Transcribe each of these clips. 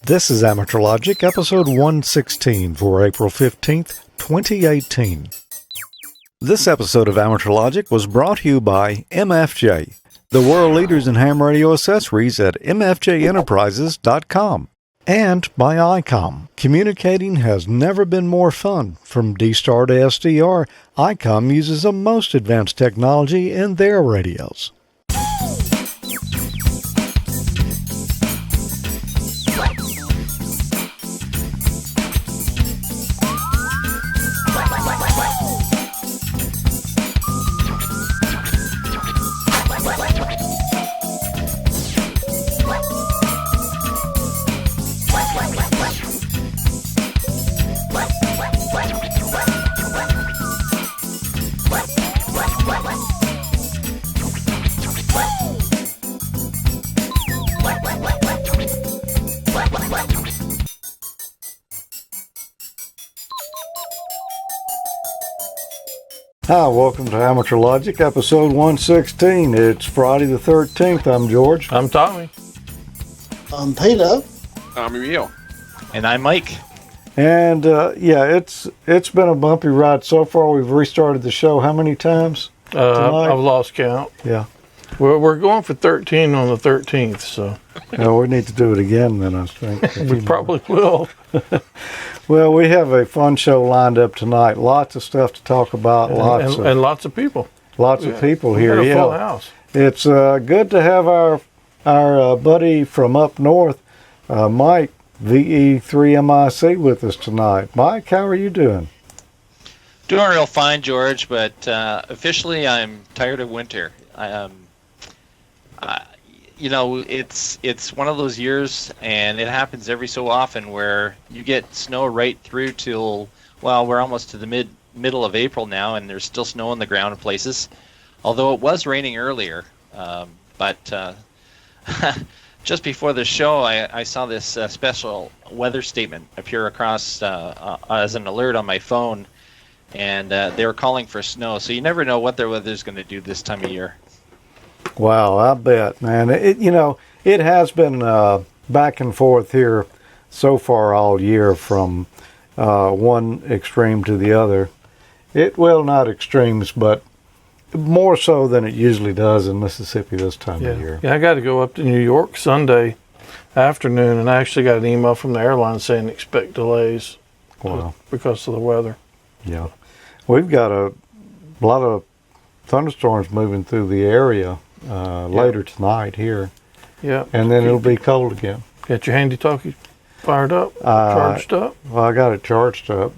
This is Amateur Logic, episode 116 for April 15th, 2018. This episode of Amateur Logic was brought to you by MFJ, the world leaders in ham radio accessories at mfjenterprises.com, and by Icom. Communicating has never been more fun. From D-Star to SDR, Icom uses the most advanced technology in their radios. Hi, welcome to Amateur Logic, episode 116. It's Friday the 13th. I'm George. I'm Tommy. I'm Peter. I'm Emile. And I'm Mike. And it's been a bumpy ride so far. We've restarted the show how many times tonight? I've lost count. Yeah. We're going for 13 on the 13th, so. No, we need to do it again then, I think. We probably will. Well, we have a fun show lined up tonight. Lots of stuff to talk about. And lots of people. Lots of people here. We got a full house. It's good to have our buddy from up north, Mike, VE3MIC, with us tonight. Mike, how are you doing? Doing real fine, George, but officially I'm tired of winter. It's one of those years, and it happens every so often where you get snow right through till, well, we're almost to the middle of April now, and there's still snow on the ground in places. Although it was raining earlier, but just before the show, I saw this special weather statement appear across as an alert on my phone, and they were calling for snow. So you never know what the weather's going to do this time of year. Wow, I bet, man. It has been back and forth here so far all year from one extreme to the other. Not extremes, but more so than it usually does in Mississippi this time of year. Yeah, I got to go up to New York Sunday afternoon, and I actually got an email from the airline saying expect delays because of the weather. Yeah. We've got a lot of thunderstorms moving through the area later tonight here. Yeah. And then it'll be cold again. Got your handy-talkie fired up, charged up? Well, I got it charged up.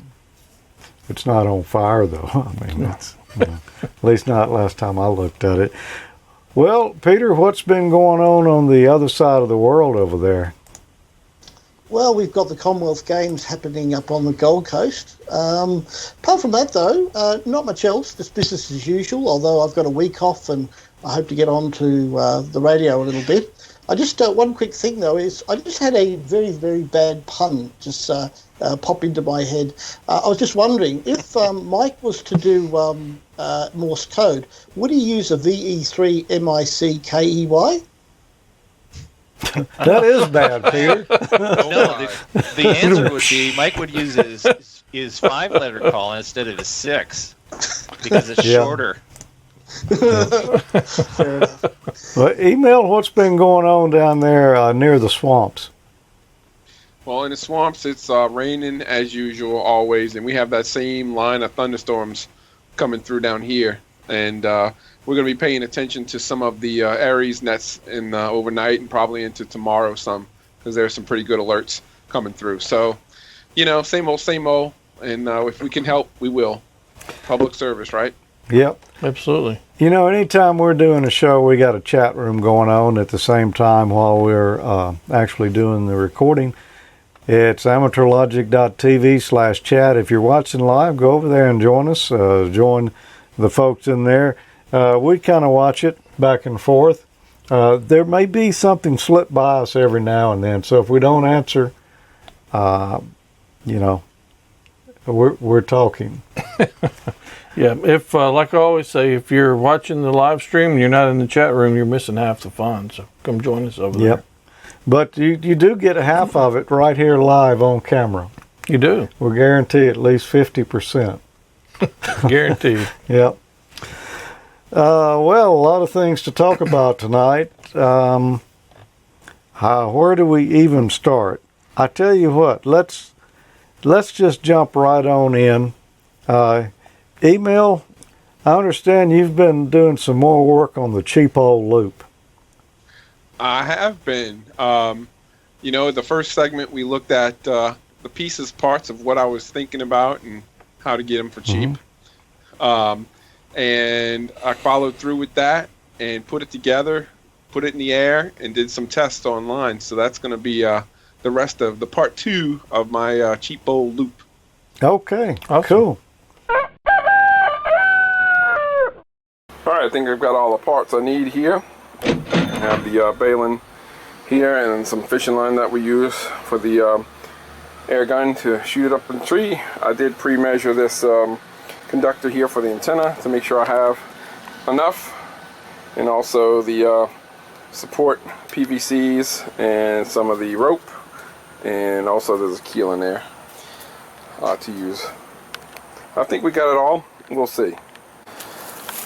It's not on fire, though. I mean, it's, at least not last time I looked at it. Well, Peter, what's been going on the other side of the world over there? Well, we've got the Commonwealth Games happening up on the Gold Coast. Apart from that, though, not much else. Just business as usual, although I've got a week off and I hope to get on to the radio a little bit. I just, one quick thing, though, is I just had a very, very bad pun just pop into my head. I was just wondering, if Mike was to do Morse code, would he use a VE3MIC That is bad, Peter. No, the answer would be Mike would use his 5-letter call instead of his 6 because it's shorter. Fair enough. Well, Emile, what's been going on down there near the swamps? Well, in the swamps, it's raining as usual, always, and we have that same line of thunderstorms coming through down here. And we're going to be paying attention to some of the Aries nets in overnight and probably into tomorrow because there's some pretty good alerts coming through. So, same old, and if we can help, we will. Public service, right? Yep. Absolutely. Anytime we're doing a show, we got a chat room going on at the same time while we're actually doing the recording. It's AmateurLogic.TV/chat. If you're watching live, go over there and join us. Join the folks in there. We kind of watch it back and forth. There may be something slip by us every now and then, so if we don't answer, we're talking. Yeah, if like I always say, if you're watching the live stream and you're not in the chat room, you're missing half the fun. So come join us over there. But you do get half of it right here live on camera. You do. We'll guarantee at least 50%. Guaranteed. Yep. Well, a lot of things to talk about tonight. Where do we even start? I tell you what, let's just jump right on in. Emile, I understand you've been doing some more work on the cheap old loop. I have been. You know, the first segment we looked at the pieces, parts of what I was thinking about and how to get them for cheap. And I followed through with that and put it together, put it in the air, and did some tests online. So that's going to be the rest of the part 2 of my cheap old loop. Okay, awesome. Cool. All right, I think I've got all the parts I need here. I have the baling here and some fishing line that we use for the air gun to shoot it up in the tree. I did pre-measure this conductor here for the antenna to make sure I have enough, and also the support PVCs and some of the rope, and also there's a keel in there to use. I think we got it all. We'll see.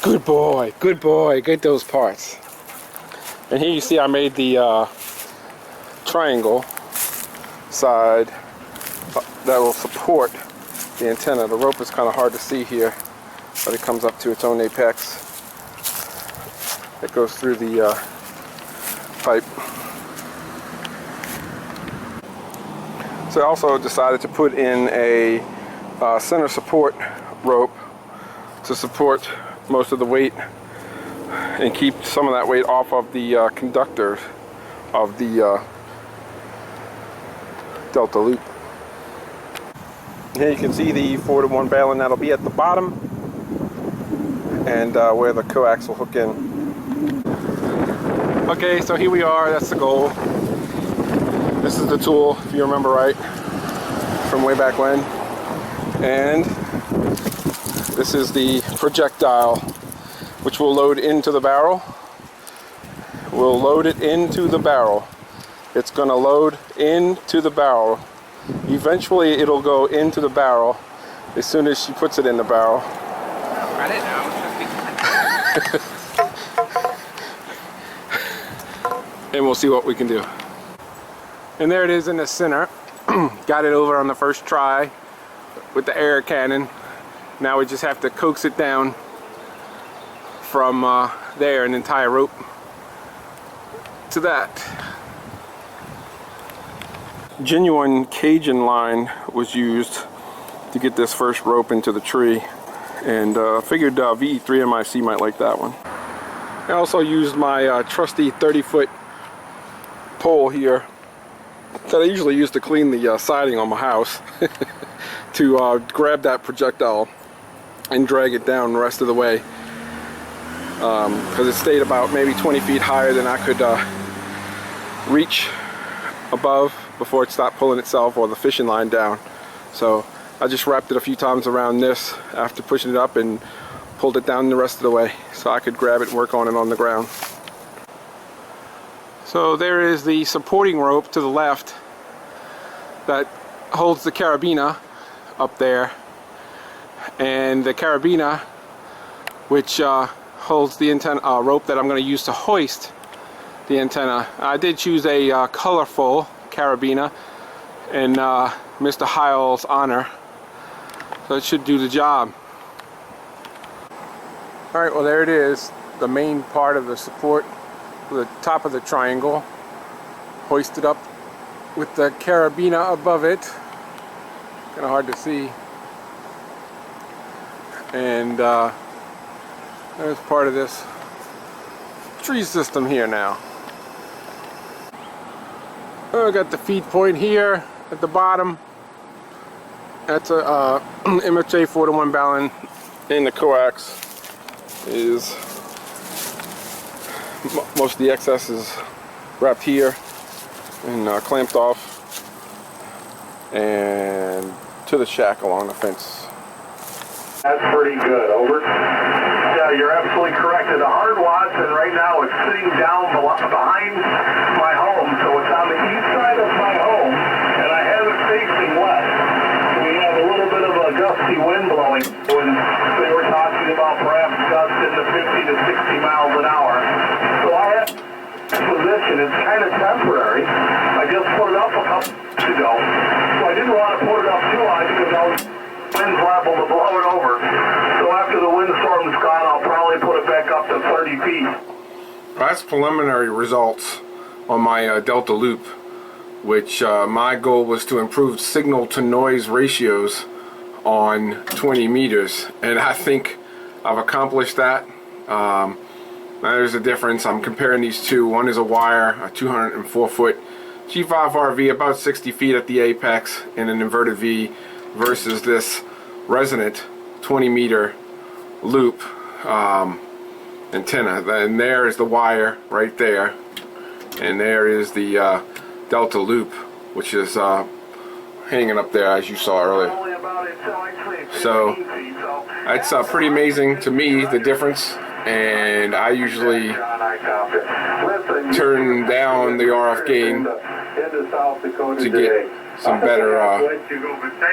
Good boy, get those parts. And here you see I made the triangle side that will support the antenna. The rope is kind of hard to see here, but it comes up to its own apex. It goes through the pipe. So I also decided to put in a center support rope to support most of the weight and keep some of that weight off of the conductor of the Delta loop. Here you can see the 4-to-1 baling that'll be at the bottom, and where the coax will hook in. Okay, so here we are, that's the goal. This is the tool, if you remember right, from way back when. And this is the projectile, which will load into the barrel. We'll load it into the barrel. It's going to load into the barrel. Eventually it'll go into the barrel as soon as she puts it in the barrel. I didn't know. And we'll see what we can do. And there it is in the center. Got it over on the first try with the air cannon. Now we just have to coax it down from there and then tie a rope to that. Genuine Cajun line was used to get this first rope into the tree, and figured VE3MIC might like that one. I also used my trusty 30-foot pole here that I usually use to clean the siding on my house to grab that projectile and drag it down the rest of the way, because it stayed about maybe 20 feet higher than I could reach above before it stopped pulling itself or the fishing line down. So I just wrapped it a few times around this after pushing it up and pulled it down the rest of the way so I could grab it and work on it on the ground. So there is the supporting rope to the left that holds the carabiner up there, and the carabiner which holds the antenna rope that I'm going to use to hoist the antenna. I did choose a colorful carabiner in Mr. Heil's honor, so it should do the job. Alright, well there it is, the main part of the support, the top of the triangle, hoisted up with the carabiner above it. Kind of hard to see. And there's part of this tree system here now. I got the feed point here at the bottom. That's a MFJ 4-to-1 baling, and the coax is most of the excess is wrapped here and clamped off and to the shack along the fence. That's pretty good. Over. Yeah, you're absolutely correct. The hard watts, and right now it's sitting down behind my home, so it's on the to 60 miles an hour. So I have position. It's kind of temporary. I just put it up a couple weeks ago. So I didn't want to put it up too high because I was wind's liable to blow it over. So after the windstorm's gone, I'll probably put it back up to 30 feet. That's preliminary results on my Delta Loop, which my goal was to improve signal to noise ratios on 20 meters, and I think I've accomplished that. Now there's a difference. I'm comparing these two. One is a wire, a 204 foot G5RV, about 60 feet at the apex in an inverted V, versus this resonant 20 meter loop antenna. And there is the wire right there, and there is the Delta Loop, which is hanging up there as you saw earlier. So it's pretty amazing to me, the difference, and I usually turn down the RF gain to get some better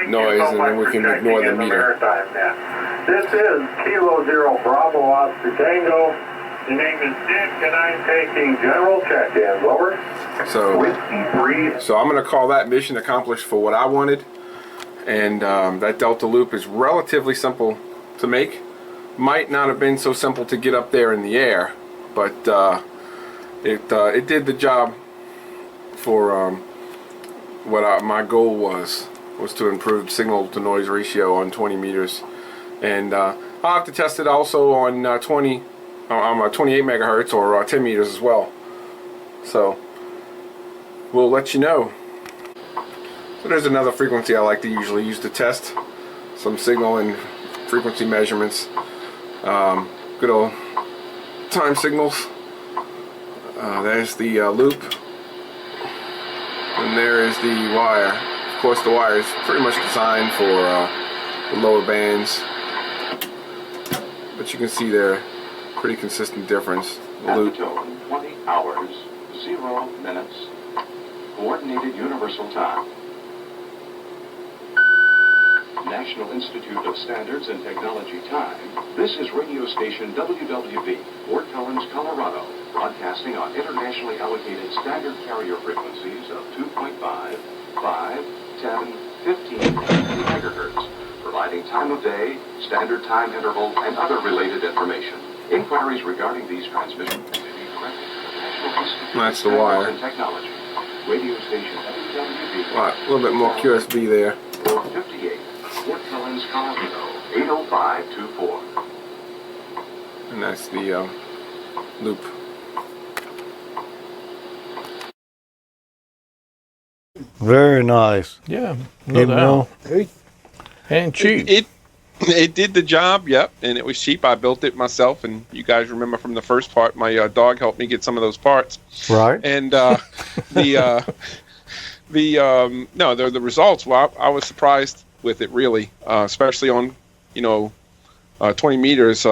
noise, and then we can ignore the meter. This is Kilo Zero Bravo Oscar Tango. Your name is Dick, and I'm taking general check-ins. Over. So I'm going to call that mission accomplished for what I wanted. And that Delta Loop is relatively simple to make. Might not have been so simple to get up there in the air, but it did the job for what my goal was to improve signal to noise ratio on 20 meters. And I'll have to test it also on 28 megahertz or 10 meters as well. So we'll let you know. So there's another frequency I like to usually use to test some signal and frequency measurements. Good old time signals. There's the loop, and there is the wire. Of course, the wire is pretty much designed for the lower bands, but you can see there, pretty consistent difference. The loop. 20 hours, 0 minutes. Coordinated Universal Time. National Institute of Standards and Technology time. This is radio station WWB, Fort Collins, Colorado, broadcasting on internationally allocated standard carrier frequencies of 2.5, 5, 10, 15, and 50 megahertz, providing time of day, standard time interval, and other related information. Inquiries regarding these transmissions may be directed to the National Institute That's the of wire. Standards and Technology. Radio station WWB. A little bit more QSB there. 458, Fort Collins, Colorado, 80524. And that's the loop. Very nice. Yeah, no Emile. doubt. And cheap. It did the job, yep, and it was cheap. I built it myself, and you guys remember from the first part, my dog helped me get some of those parts. Right. And the results. Well, I was surprised with it, really, especially on 20 meters,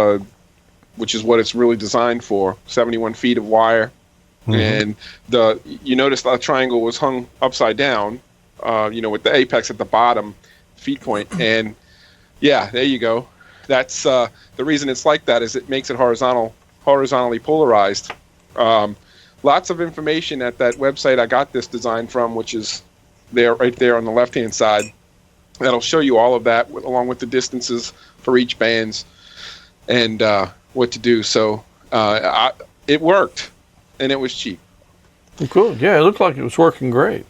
which is what it's really designed for. 71 feet of wire, and you notice the triangle was hung upside down, with the apex at the bottom, feed point, and yeah, there you go. That's the reason it's like that is it makes it horizontally polarized. Lots of information at that website I got this design from, which is right there on the left-hand side. That'll show you all of that, along with the distances for each bands and what to do. So it worked, and it was cheap. Good. Yeah, it looked like it was working great.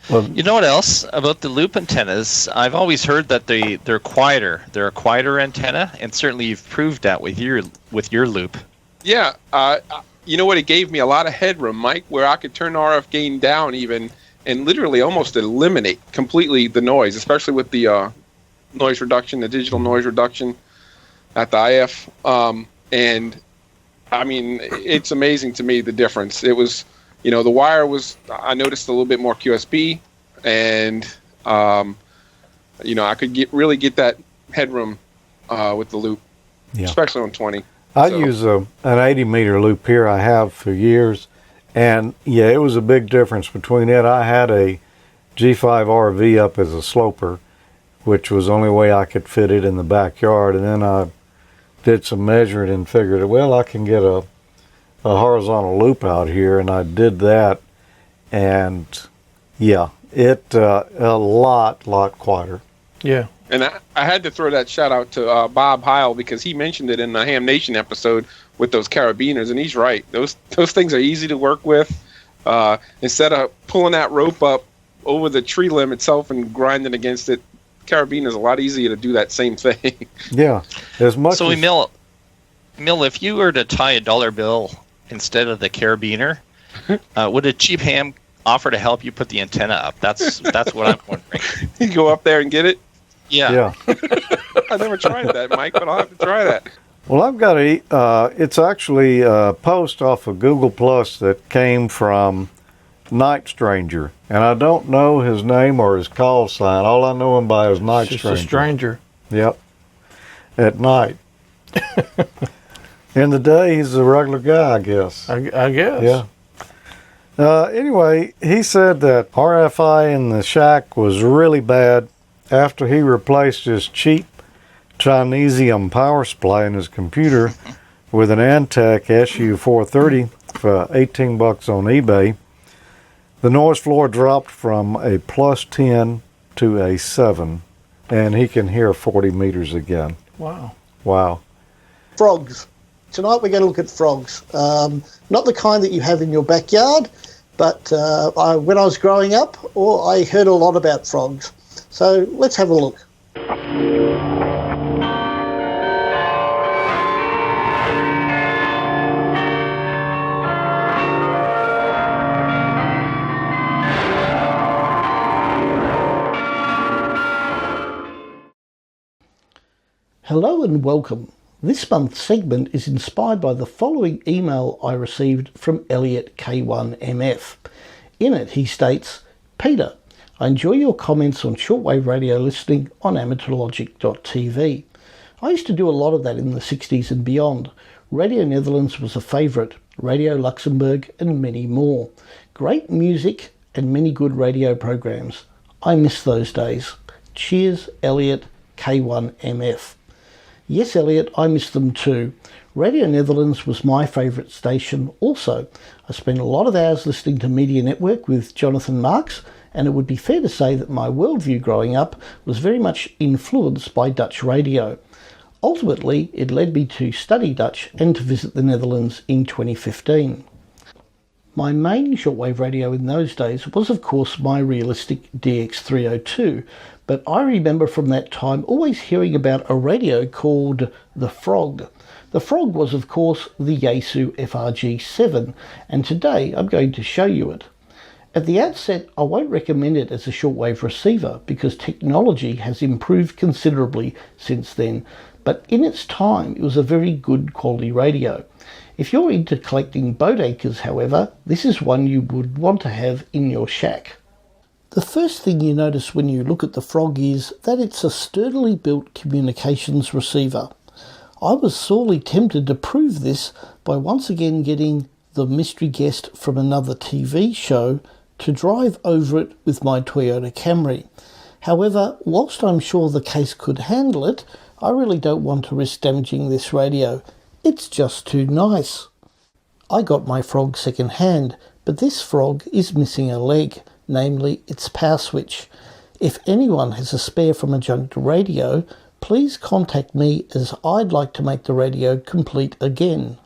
Well, You know what else about the loop antennas? I've always heard that they're quieter. They're a quieter antenna, and certainly you've proved that with your loop. Yeah, you know what? It gave me a lot of headroom, Mike, where I could turn RF gain down even, and literally almost eliminate completely the noise, especially with the noise reduction, the digital noise reduction at the IF. And I mean, it's amazing to me the difference. It was, the wire was, I noticed a little bit more QSB, and I could really get that headroom with the loop, especially on 20. I use an 80 meter loop here. I have for years, and yeah, it was a big difference between it. I had a G5RV up as a sloper, which was the only way I could fit it in the backyard, and then I did some measuring and figured, well, I can get a horizontal loop out here, and I did that, and yeah, it a lot quieter. Yeah. And I had to throw that shout out to Bob Heil, because he mentioned it in the Ham Nation episode with those carabiners, and he's right. Those things are easy to work with. Instead of pulling that rope up over the tree limb itself and grinding against it, carabiner is a lot easier to do that same thing. Yeah, as much. So as, Emile, if you were to tie a dollar bill instead of the carabiner, would a cheap ham offer to help you put the antenna up? That's what I'm wondering. You go up there and get it? Yeah. I never tried that, Mike, but I'll have to try that. Well, I've got it's actually a post off of Google Plus that came from Night Stranger, and I don't know his name or his call sign. All I know him by is Night Just Stranger. a stranger. Yep. At night. In the day, he's a regular guy, I guess. I guess. Yeah. Anyway, he said that RFI in the shack was really bad after he replaced his cheap Chinesium power supply in his computer with an Antec SU430 for $18 on eBay. The noise floor dropped from a +10 to a 7, and he can hear 40 meters again. Wow. Frogs. Tonight we're going to look at frogs. Not the kind that you have in your backyard, but when I was growing up, I heard a lot about frogs. So let's have a look. Hello and welcome. This month's segment is inspired by the following email I received from Elliot K1MF. In it he states, Peter, I enjoy your comments on shortwave radio listening on AmateurLogic.TV. I used to do a lot of that in the 60s and beyond. Radio Netherlands was a favourite, Radio Luxembourg and many more. Great music and many good radio programs. I miss those days. Cheers, Elliot K1MF. Yes, Elliot, I miss them too. Radio Netherlands was my favourite station also. I spent a lot of hours listening to Media Network with Jonathan Marks, and it would be fair to say that my worldview growing up was very much influenced by Dutch radio. Ultimately, it led me to study Dutch and to visit the Netherlands in 2015. My main shortwave radio in those days was of course my realistic DX302, but I remember from that time always hearing about a radio called the Frog. The Frog was of course the Yaesu FRG7, and today I'm going to show you it. At the outset, I won't recommend it as a shortwave receiver because technology has improved considerably since then, but in its time it was a very good quality radio. If you're into collecting boat anchors, however, this is one you would want to have in your shack. The first thing you notice when you look at the Frog is that it's a sturdily built communications receiver. I was sorely tempted to prove this by once again getting the mystery guest from another TV show to drive over it with my Toyota Camry. However, whilst I'm sure the case could handle it, I really don't want to risk damaging this radio. It's just too nice. I got my Frog second hand, but this Frog is missing a leg, namely its power switch. If anyone has a spare from a junked radio, please contact me as I'd like to make the radio complete again.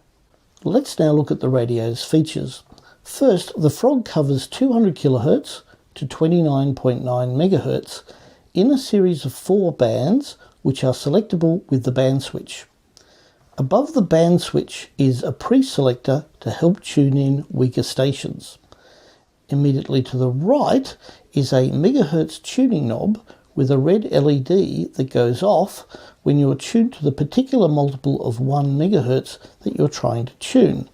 Let's now look at the radio's features. First, the Frog covers 200 kHz to 29.9 MHz in a series of 4 bands which are selectable with the band switch. Above the band switch is a pre-selector to help tune in weaker stations. Immediately to the right is a megahertz tuning knob with a red LED that goes off when you're tuned to the particular multiple of 1 MHz that you're trying to tune.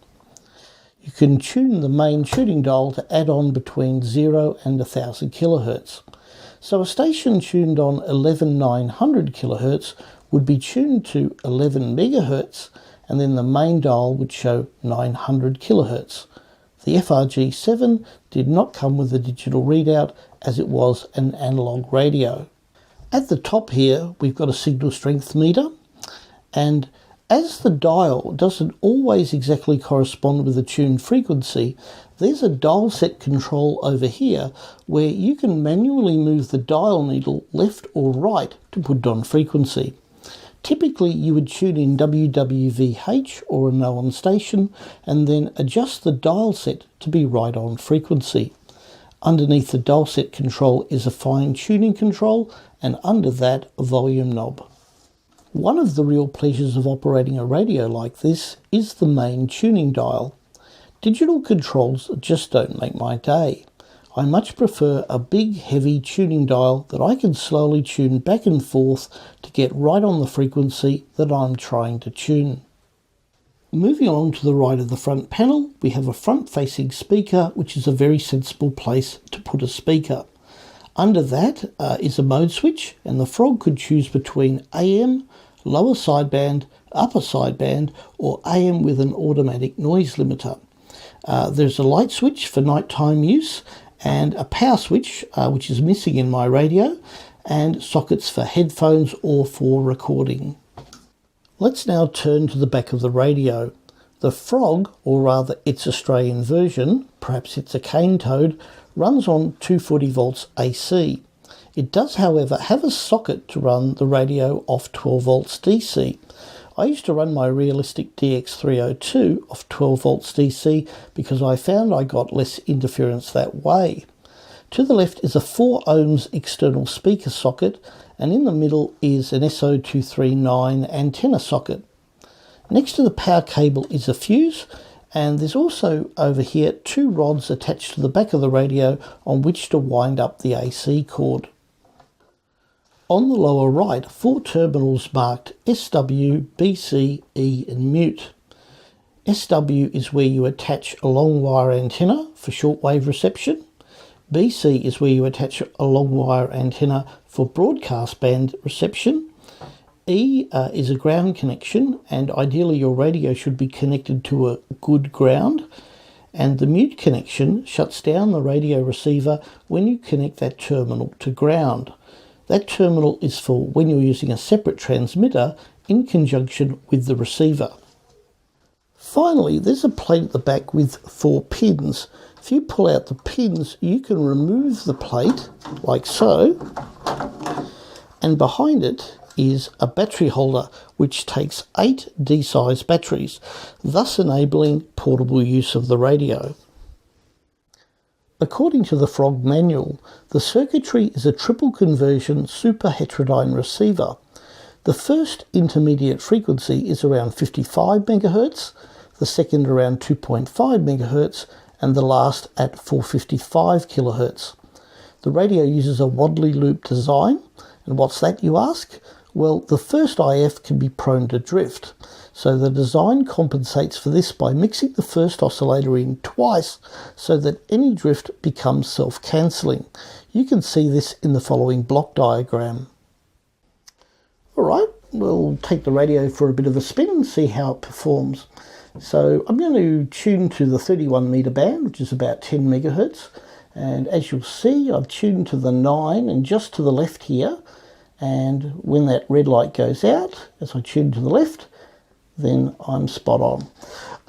You can tune the main tuning dial to add on between 0 and 1000 kHz. So a station tuned on 11900 kHz would be tuned to 11 MHz, and then the main dial would show 900 kHz. The FRG7 did not come with a digital readout as it was an analog radio. At the top here we've got a signal strength meter, and As the dial doesn't always exactly correspond with the tuned frequency, there's a dial set control over here where you can manually move the dial needle left or right to put it on frequency. Typically you would tune in WWVH or a known station and then adjust the dial set to be right on frequency. Underneath the dial set control is a fine tuning control, and under that a volume knob. One of the real pleasures of operating a radio like this is the main tuning dial. Digital controls just don't make my day. I much prefer a big heavy tuning dial that I can slowly tune back and forth to get right on the frequency that I'm trying to tune. Moving along to the right of the front panel, we have a front-facing speaker, which is a very sensible place to put a speaker. Under that is a mode switch, and the frog could choose between AM, lower sideband, upper sideband, or AM with an automatic noise limiter. There's a light switch for nighttime use, and a power switch, which is missing in my radio, and sockets for headphones or for recording. Let's now turn to the back of the radio. The frog, or rather its Australian version, perhaps it's a cane toad, runs on 240 volts AC. It does, however, have a socket to run the radio off 12 volts DC. I used to run my Realistic DX302 off 12 volts DC because I found I got less interference that way. To the left is a 4 ohms external speaker socket, and in the middle is an SO239 antenna socket. Next to the power cable is a fuse, and there's also over here 2 rods attached to the back of the radio on which to wind up the AC cord. On the lower right, 4 terminals marked SW, BC, E and mute. SW is where you attach a long wire antenna for shortwave reception. BC is where you attach a long wire antenna for broadcast band reception. E is a ground connection, and ideally your radio should be connected to a good ground. And the mute connection shuts down the radio receiver when you connect that terminal to ground. That terminal is for when you're using a separate transmitter in conjunction with the receiver. Finally, there's a plate at the back with 4 pins. If you pull out the pins, you can remove the plate like so, and behind it is a battery holder which takes 8 D-size batteries, thus enabling portable use of the radio. According to the Frog manual, the circuitry is a triple conversion super heterodyne receiver. The first intermediate frequency is around 55 MHz, the second around 2.5 MHz, and the last at 455 kHz. The radio uses a Wadley loop design, and what's that, you ask? Well, the first IF can be prone to drift, so the design compensates for this by mixing the first oscillator in twice so that any drift becomes self-cancelling. You can see this in the following block diagram. Alright, we'll take the radio for a bit of a spin and see how it performs. So I'm going to tune to the 31 metre band, which is about 10 MHz, and as you'll see I've tuned to the 9 and just to the left here, and when that red light goes out, as I tune to the left, then I'm spot on.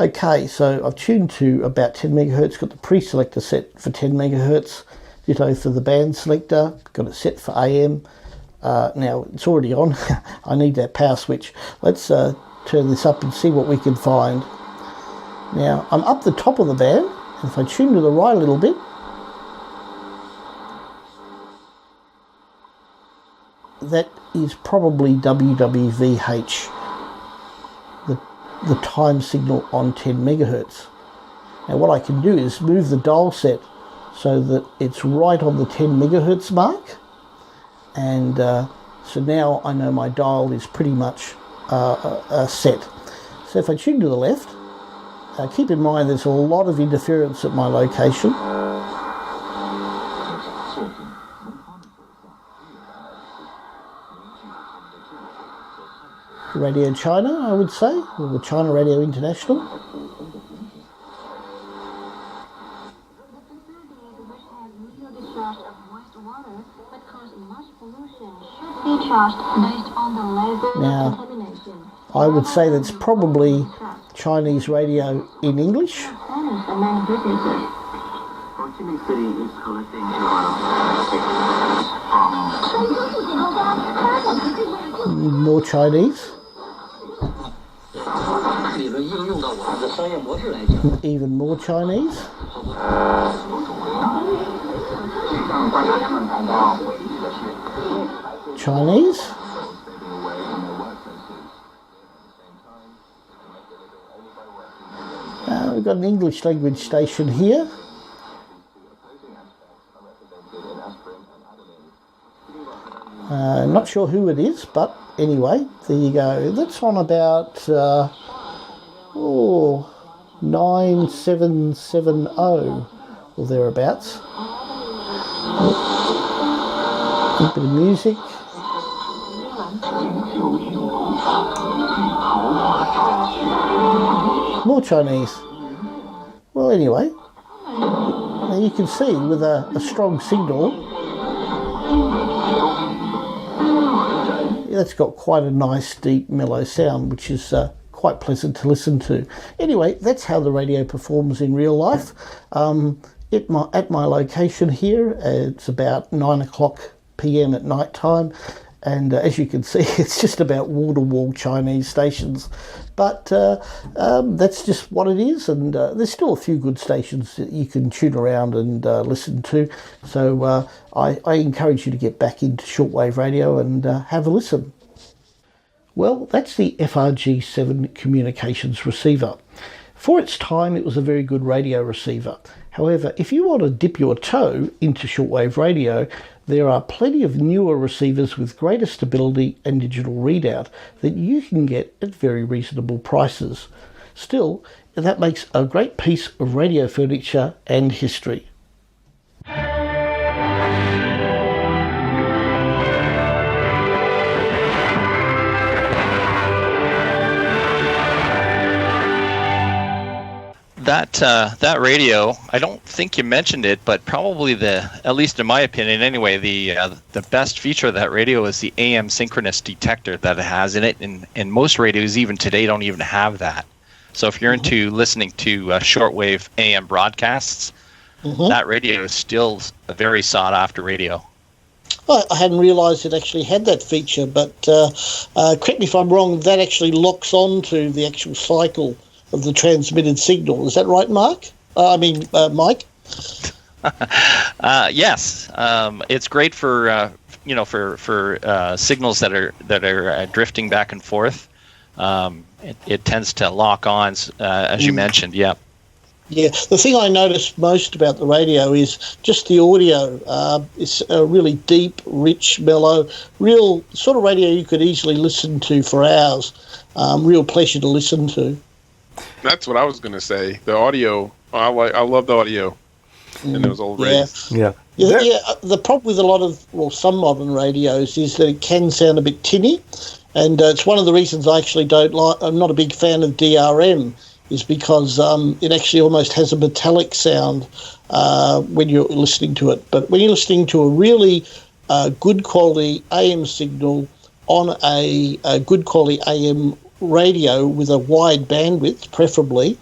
Okay, so I've tuned to about 10 MHz, got the pre-selector set for 10 MHz, ditto for the band selector, got it set for AM. Now it's already on, I need that power switch. Let's turn this up and see what we can find. Now I'm up the top of the band, and if I tune to the right a little bit, that is probably WWVH, the time signal on 10 MHz. Now what I can do is move the dial set so that it's right on the 10 MHz mark, and so now I know my dial is pretty much set. So if I tune to the left, keep in mind there's a lot of interference at my location. Radio China, I would say, or the China Radio International. Now, I would say that's probably Chinese radio in English. More Chinese. Even more Chinese. Chinese. We've got an English language station here. Not sure who it is, but anyway, there you go. That's on about 9770 or thereabouts. A bit of music. More Chinese. Well, anyway, you can see with a strong signal, that's got quite a nice, deep, mellow sound, which is quite pleasant to listen to. Anyway, that's how the radio performs in real life. At my location here, it's about 9 o'clock p.m. at night time, and as you can see, it's just about wall-to-wall Chinese stations. But that's just what it is, and there's still a few good stations that you can tune around and listen to. So I encourage you to get back into shortwave radio and have a listen. Well, that's the FRG7 communications receiver. For its time, it was a very good radio receiver. However, if you want to dip your toe into shortwave radio, there are plenty of newer receivers with greater stability and digital readout that you can get at very reasonable prices. Still, that makes a great piece of radio furniture and history. That radio, I don't think you mentioned it, but probably at least in my opinion anyway, the best feature of that radio is the AM synchronous detector that it has in it, and most radios even today don't even have that. So if you're into listening to shortwave AM broadcasts, that radio is still a very sought after radio. I hadn't realised it actually had that feature, but correct me if I'm wrong, that actually locks on to the actual cycle of the transmitted signal. Is that right, Mike? Yes, it's great for signals that are drifting back and forth. It tends to lock on, as you mentioned. Yeah. Yeah, the thing I noticed most about the radio is just the audio. It's a really deep, rich, mellow, real sort of radio you could easily listen to for hours. Real pleasure to listen to. That's what I was going to say. The audio, I love the audio in those old radios. Yeah. The problem with some modern radios is that it can sound a bit tinny, and it's one of the reasons I actually I'm not a big fan of DRM, is because it actually almost has a metallic sound when you're listening to it. But when you're listening to a really good quality AM signal on a good quality AM radio with a wide bandwidth, preferably,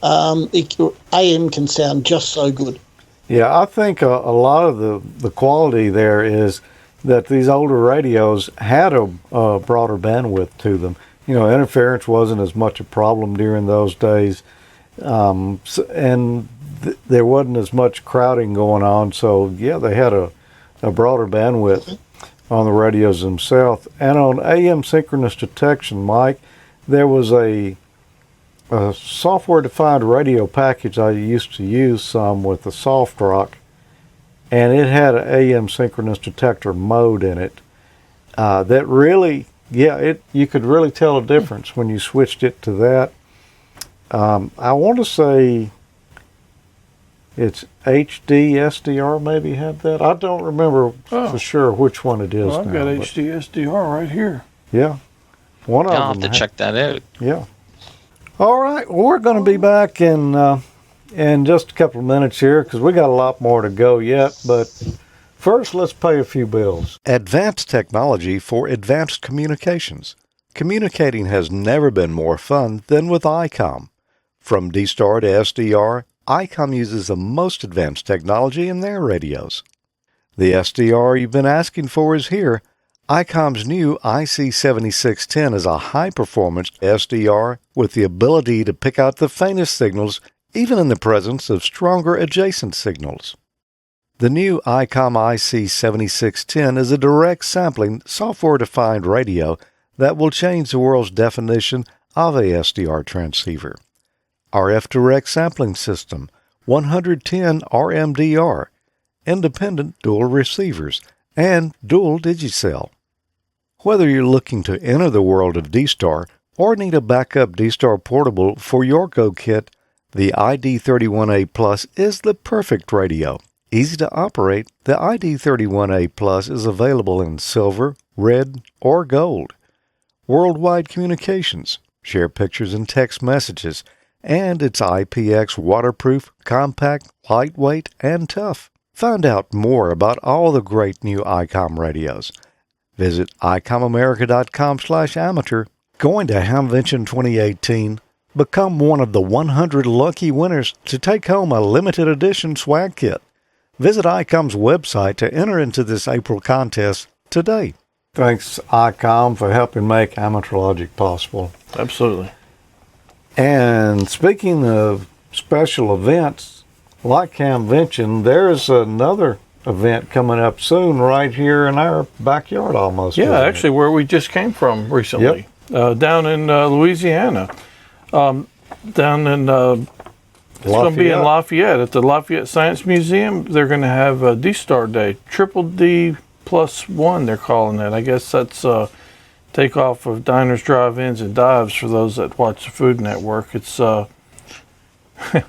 AM can sound just so good. Yeah, I think a lot of the quality there is that these older radios had a broader bandwidth to them. Interference wasn't as much a problem during those days, and there wasn't as much crowding going on. So, yeah, they had a broader bandwidth on the radios themselves. And on AM synchronous detection, Mike, there was a software-defined radio package I used to use some with the Soft Rock, and it had an AM synchronous detector mode in it that really, you could really tell a difference when you switched it to that. I want to say it's HD SDR maybe had that. I don't remember for sure which one it is. Well, I've got HD SDR right here. Yeah. One of them. I'll have to check that out. Yeah. All right. Well, we're going to be back in just a couple of minutes here because we got a lot more to go yet. But first, let's pay a few bills. Advanced technology for advanced communications. communicating has never been more fun than with Icom. From D-Star to SDR, Icom uses the most advanced technology in their radios. The SDR you've been asking for is here. Icom's new IC7610 is a high-performance SDR with the ability to pick out the faintest signals even in the presence of stronger adjacent signals. The new Icom IC7610 is a direct sampling, software-defined radio that will change the world's definition of a SDR transceiver. RF direct sampling system, 110 RMDR, independent dual receivers, and dual digicell. Whether you're looking to enter the world of D-Star or need a backup D-Star portable for your Go kit, the ID31A Plus is the perfect radio. Easy to operate, the ID31A Plus is available in silver, red, or gold. Worldwide communications, share pictures and text messages, and it's IPX waterproof, compact, lightweight, and tough. Find out more about all the great new Icom radios. Visit IcomAmerica.com/amateur. Going to Hamvention 2018. Become one of the 100 lucky winners to take home a limited edition swag kit. Visit Icom's website to enter into this April contest today. Thanks, Icom, for helping make AmateurLogic possible. Absolutely. And speaking of special events, like Hamvention, there's another event coming up soon right here in our backyard almost. Yeah, actually where we just came from recently. Yep. Down in Louisiana. Down in... It's going to be in Lafayette at the Lafayette Science Museum. They're going to have a D-Star Day, Triple D plus one. They're calling it. I guess that's takeoff of diners, drive-ins, and dives for those that watch the Food Network. It's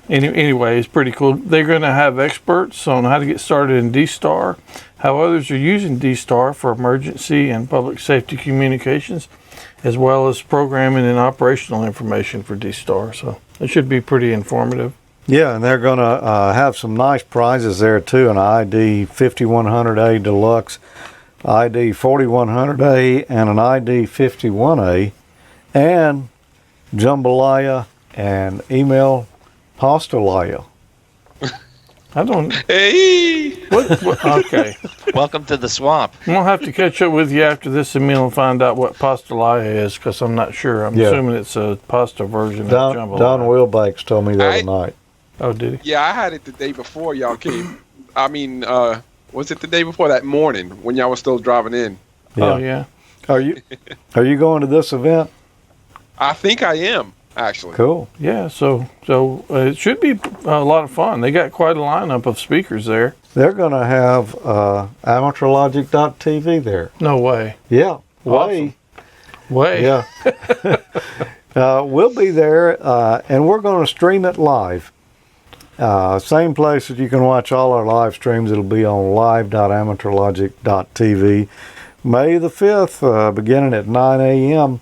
anyway, it's pretty cool. They're going to have experts on how to get started in D-Star, how others are using D-Star for emergency and public safety communications, as well as programming and operational information for D-Star. So it should be pretty informative. Yeah, and they're going to have some nice prizes there too, an ID 5100A Deluxe, ID 4100A, and an ID 51A, and jambalaya and Emile pastelaya. I don't... Hey! What? Okay. Welcome to the swamp. We'll have to catch up with you after this, Emile, and find out what pastelaya is, because I'm not sure. I'm assuming it's a pasta version of jambalaya. Don Wilbanks told me the other night. Oh, did he? Yeah, I had it the day before y'all came. I mean, was it the day before that morning when y'all was still driving in? Yeah. Oh, yeah. Are you going to this event? I think I am, actually. Cool. Yeah, so it should be a lot of fun. They got quite a lineup of speakers there. They're going to have AmateurLogic.TV there. No way. Yeah. Awesome. Way. Yeah. We'll be there, and we're going to stream it live. Same place that you can watch all our live streams. It'll be on live.AmateurLogic.TV. May the 5th, beginning at 9 a.m.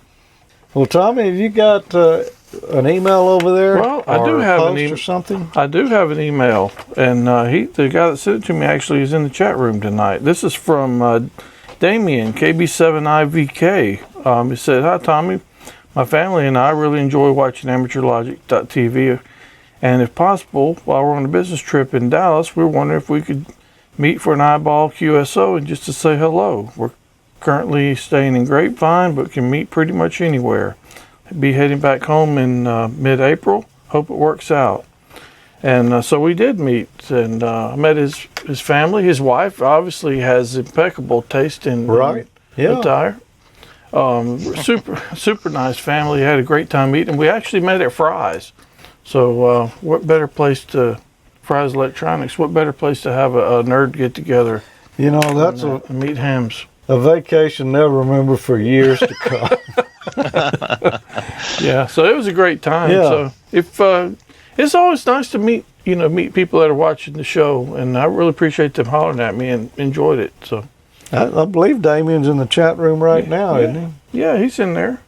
Well, Tommy, have you got an email over there? Well, I do have an email or something. I do have an email, and the guy that sent it to me actually is in the chat room tonight. This is from Damien, KB7IVK. He said, "Hi, Tommy. My family and I really enjoy watching AmateurLogic.TV, and if possible, while we're on a business trip in Dallas, we're wondering if we could meet for an eyeball QSO and just to say hello. We're currently staying in Grapevine, but can meet pretty much anywhere. Be heading back home in mid-April. Hope it works out." And so we did meet, and I met his family. His wife obviously has impeccable taste in attire. Super nice family. Had a great time meeting. We actually met at Fry's. So what better place to, Fry's Electronics, what better place to have a nerd get together? You know, that's and meet hams. A vacation they'll remember for years to come. Yeah, so it was a great time. Yeah. So if it's always nice to meet people that are watching the show, and I really appreciate them hollering at me and enjoyed it. So I believe Damien's in the chat room now, isn't he? Yeah, he's in there.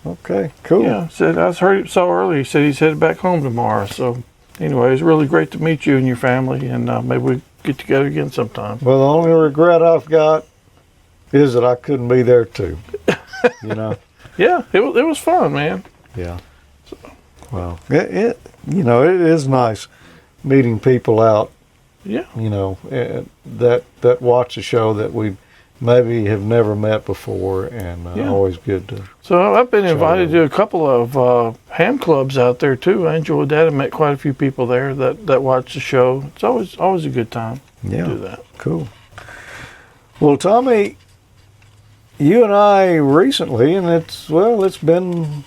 Okay, cool. Yeah, saw earlier. He said he's headed back home tomorrow. So anyway, it's really great to meet you and your family, and maybe we get together again sometime. Well, the only regret I've got is that I couldn't be there too. You know. Yeah, it was fun, man. Yeah. Well, it is nice meeting people out. Yeah. That watch a show that we maybe have never met before, and always good to. So I've been invited to a couple of ham clubs out there too. I enjoyed that. I met quite a few people there that watch the show. It's always a good time to do that. Cool. Well, Tommy, you and I recently, and it's been,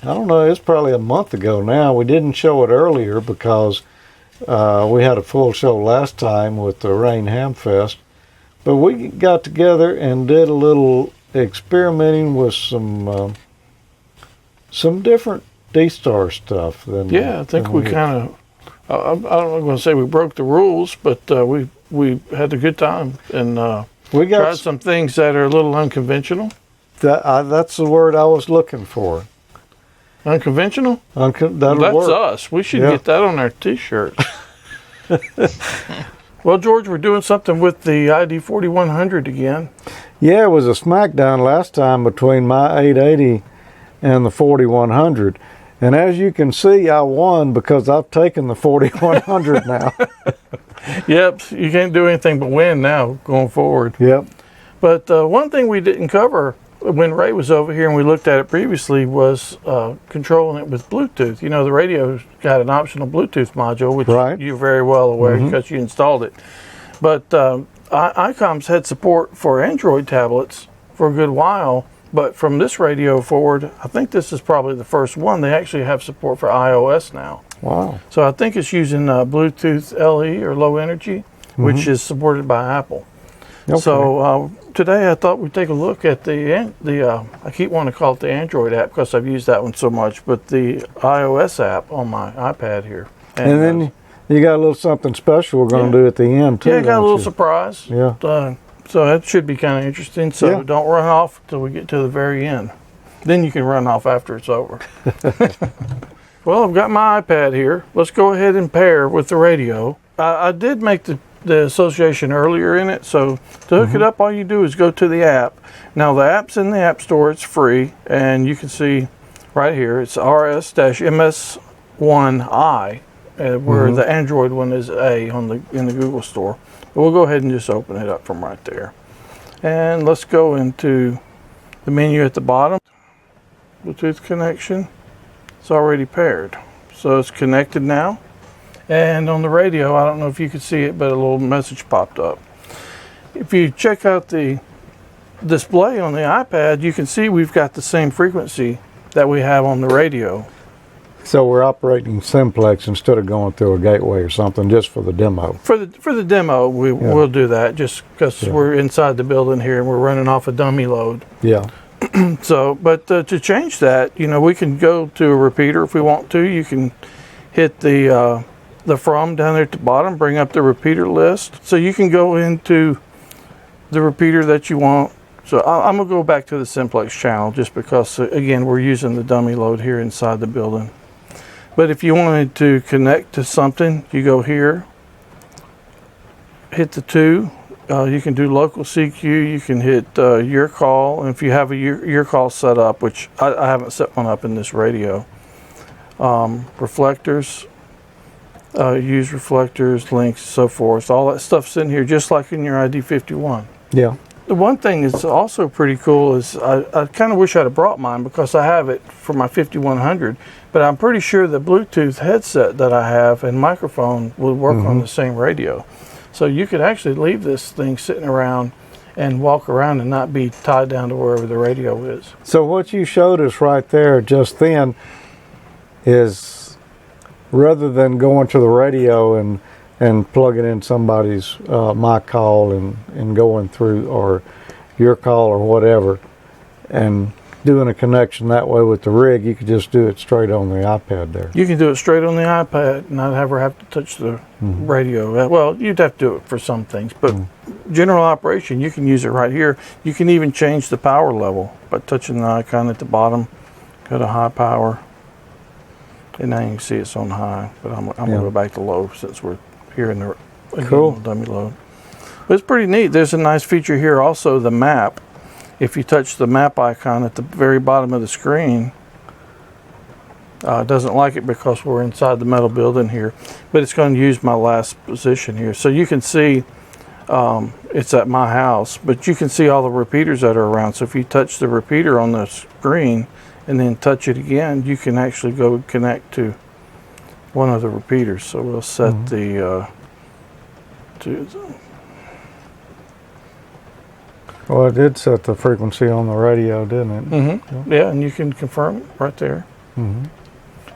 I don't know, it's probably a month ago now. We didn't show it earlier because we had a full show last time with the Rain Ham Fest. But we got together and did a little experimenting with some different D-Star stuff. I think we kind of, I don't want to say we broke the rules, but we had a good time and we got tried some things that are a little unconventional. That's the word I was looking for. Unconventional? That'll That's work. us. We should get that on our T-shirts. Well, George, we're doing something with the ID 4100 again. Yeah, it was a smackdown last time between my 880 and the 4100. And as you can see, I won because I've taken the 4100 now. Yep, you can't do anything but win now going forward. Yep. But one thing we didn't cover when Ray was over here and we looked at it previously was controlling it with Bluetooth. You know, the radio's got an optional Bluetooth module, which you're very well aware because you installed it. But Icom's had support for Android tablets for a good while, but from this radio forward, I think this is probably the first one. They actually have support for iOS now. Wow. So I think it's using Bluetooth LE or low energy, which is supported by Apple. Okay. So today I thought we'd take a look at the I keep wanting to call it the Android app because I've used that one so much, but the iOS app on my iPad here. And then you got a little something special we're going to do at the end too. Yeah, got a little surprise. Yeah. So that should be kind of interesting. So don't run off until we get to the very end. Then you can run off after it's over. Well, I've got my iPad here. Let's go ahead and pair with the radio. I did make the association earlier in it, so to hook it up, all you do is go to the app. Now the app's in the App Store, it's free, and you can see right here it's RS-MS1I, where the Android one is A in the Google Store. But we'll go ahead and just open it up from right there. And let's go into the menu at the bottom. Bluetooth connection. It's already paired, so it's connected now. And on the radio, I don't know if you could see it, but a little message popped up. If you check out the display on the iPad, you can see we've got the same frequency that we have on the radio. So we're operating simplex instead of going through a gateway or something, just for the demo. For the demo, we'll do that just because we're inside the building here and we're running off a dummy load. Yeah. So, but to change that, we can go to a repeater if we want to. You can hit the from down there at the bottom, bring up the repeater list. So you can go into the repeater that you want. So I'm going to go back to the simplex channel just because, again, we're using the dummy load here inside the building. But if you wanted to connect to something, you go here, hit the 2. You can do local CQ. You can hit your call. And if you have a your call set up, which I haven't set one up in this radio, reflectors, use reflectors, links, so forth. All that stuff's in here just like in your ID51. Yeah. The one thing that's also pretty cool is I kind of wish I'd have brought mine because I have it for my 5100, but I'm pretty sure the Bluetooth headset that I have and microphone will work on the same radio. So you could actually leave this thing sitting around and walk around and not be tied down to wherever the radio is. So what you showed us right there just then is, rather than going to the radio and plugging in somebody's my call and going through, or your call or whatever, and doing a connection that way with the rig, you could just do it straight on the iPad there. You can do it straight on the iPad and not ever have to touch the radio. Well, you'd have to do it for some things, but general operation, you can use it right here. You can even change the power level by touching the icon at the bottom. Go to high power. And now you can see it's on high, but I'm going to go back to low since we're here in the dummy load. But it's pretty neat. There's a nice feature here also, the map. if you touch the map icon at the very bottom of the screen, it doesn't like it because we're inside the metal building here, but it's going to use my last position here. So you can see it's at my house, but you can see all the repeaters that are around. So if you touch the repeater on the screen and then touch it again, you can actually go connect to one of the repeaters. So we'll set the Well, it did set the frequency on the radio, didn't it? yeah, and you can confirm it right there.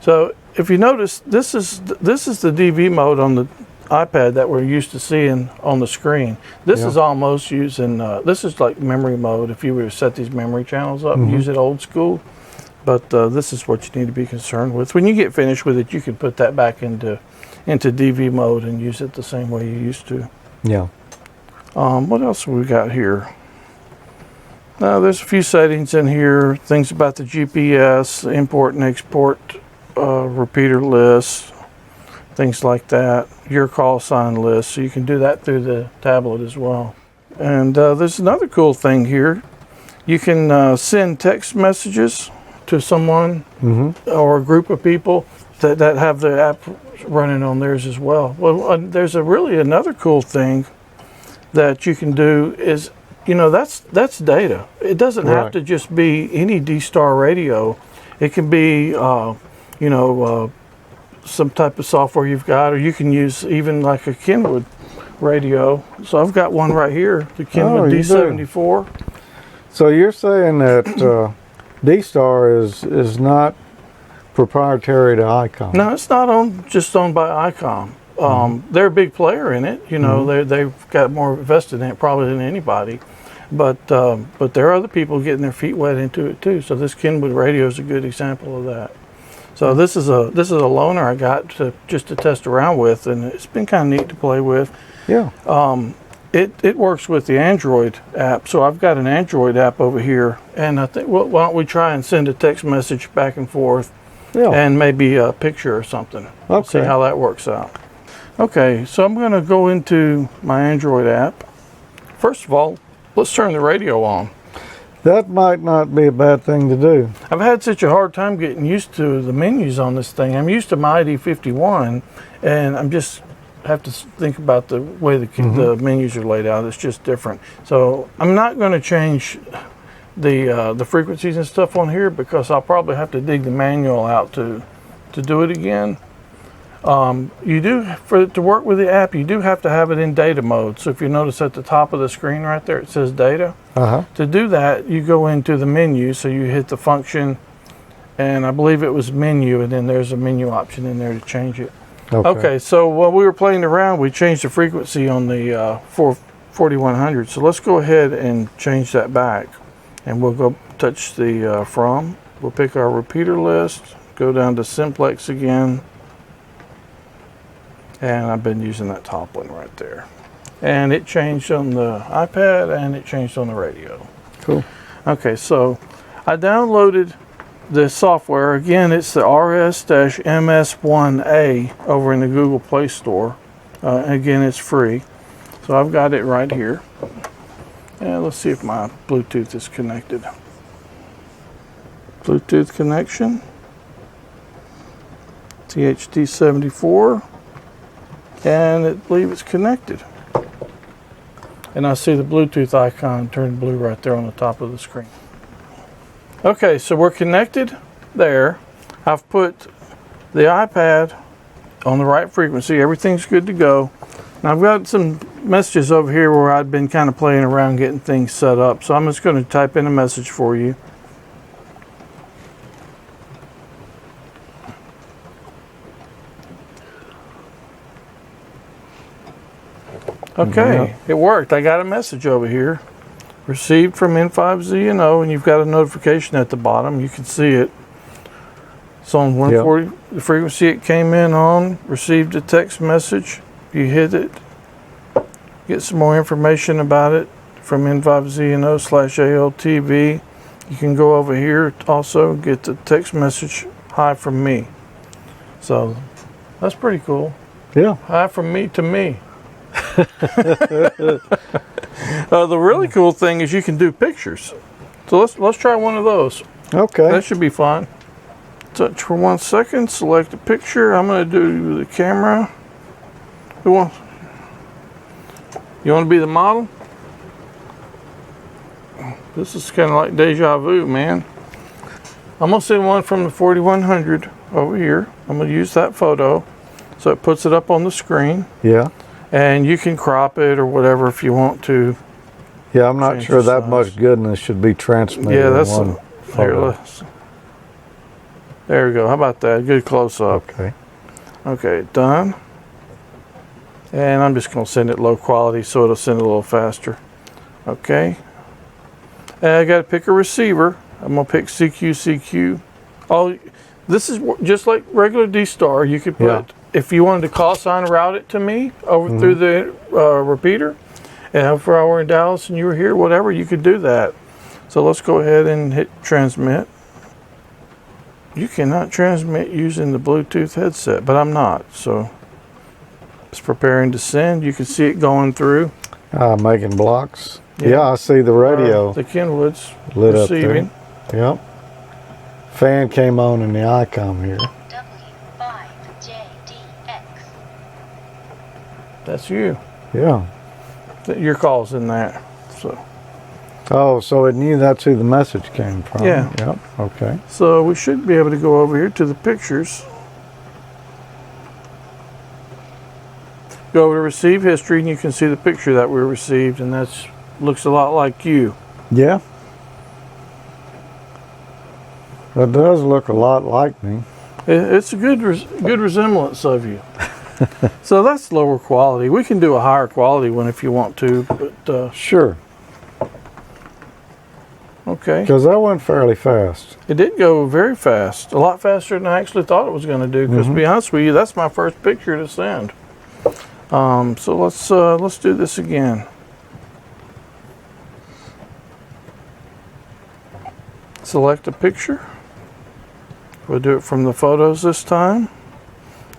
So if you notice, this is the DV mode on the iPad that we're used to seeing on the screen. This is almost using, this is like memory mode if you were to set these memory channels up and use it old school. But this is what you need to be concerned with. When you get finished with it, you can put that back into DV mode and use it the same way you used to. Yeah. What else have we got here? There's a few settings in here, things about the GPS, import and export repeater list, things like that, your call sign list, so you can do that through the tablet as well. And there's another cool thing here. You can send text messages to someone or a group of people that have the app running on theirs as well. Well, there's really another cool thing that you can do is, you know, that's data. It doesn't have to just be any D-Star radio. It can be, you know, some type of software you've got, or you can use even like a Kenwood radio. So I've got one right here, the Kenwood D74. So you're saying that D-Star is not proprietary to Icom? No, it's not just owned by Icom. They're a big player in it. You know, they've got more invested in it probably than anybody. But there are other people getting their feet wet into it too. So this Kenwood radio is a good example of that. So this is a loaner I got just to test around with, and it's been kind of neat to play with. Yeah. It works with the Android app. So I've got an Android app over here, and I think, well, why don't we try and send a text message back and forth, and maybe a picture or something. Okay. See how that works out. Okay, so I'm going to go into my Android app. First of all, let's turn the radio on. That might not be a bad thing to do. I've had such a hard time getting used to the menus on this thing. I'm used to my ID51, and I'm just have to think about the way the menus are laid out. It's just different. So I'm not going to change the frequencies and stuff on here because I'll probably have to dig the manual out to do it again. You do, to work with the app, you do have to have it in data mode. So if you notice at the top of the screen right there, it says data. To do that, you go into the menu. So you hit the function, and I believe it was menu, and then there's a menu option in there to change it. Okay, so while we were playing around, we changed the frequency on the 4100. So let's go ahead and change that back. And we'll go touch the from. We'll pick our repeater list, go down to simplex again. And I've been using that top one right there. And it changed on the iPad and it changed on the radio. Cool. Okay, so I downloaded the software. Again, it's the RS-MS1A over in the Google Play Store. Again, it's free. So I've got it right here. And let's see if my Bluetooth is connected. Bluetooth connection. THD74. And I believe it's connected. And I see the Bluetooth icon turn blue right there on the top of the screen. Okay, so we're connected there. I've put the iPad on the right frequency. Everything's good to go. Now I've got some messages over here where I've been kind of playing around getting things set up. So I'm just going to type in a message for you. Okay, it worked. I got a message over here. Received from N5ZNO, and you've got a notification at the bottom. You can see it. It's on 140, the frequency it came in on. Received a text message. You hit it. Get some more information about it from N5ZNO/ALTV. You can go over here also, get the text message, hi from me. So that's pretty cool. Yeah. Hi from me to me. The really cool thing is you can do pictures. So let's try one of those. Okay. That should be fun. Touch for 1 second. Select a picture. I'm going to do the camera. You want to be the model? This is kind of like deja vu, man. I'm going to send one from the 4100 over here. I'm going to use that photo so it puts it up on the screen. Yeah. And you can crop it or whatever if you want to. Yeah, I'm not sure that much goodness should be transmitted. Yeah, that's in one photo. There we go. How about that? Good close up. Okay. Okay, done. And I'm just going to send it low quality so it'll send it a little faster. Okay. And I got to pick a receiver. I'm going to pick CQ. Oh, this is just like regular D-Star. You could put, if you wanted to call sign route it to me over through the repeater, and if I were in Dallas and you were here, whatever, you could do that. So let's go ahead and hit transmit. You cannot transmit using the Bluetooth headset, but I'm not. So it's preparing to send. You can see it going through. Making blocks. Yeah, I see the radio. The Kenwood's lit receiving. Up there. Yep. Fan came on in the Icom here. W5JDX. That's you. Yeah. Your call's in there. So. Oh, so it knew that's who the message came from. Yeah. Yep. Okay. So we should be able to go over here to the pictures. Go over to receive history, and you can see the picture that we received, and that's looks a lot like you. Yeah. That does look a lot like me. It's a good resemblance of you. So that's lower quality. We can do a higher quality one if you want to, but sure. Okay. Because that went fairly fast. It did go very fast, a lot faster than I actually thought it was going to do. Because to be honest with you, that's my first picture to send. So let's do this again. Select a picture. We'll do it from the photos this time,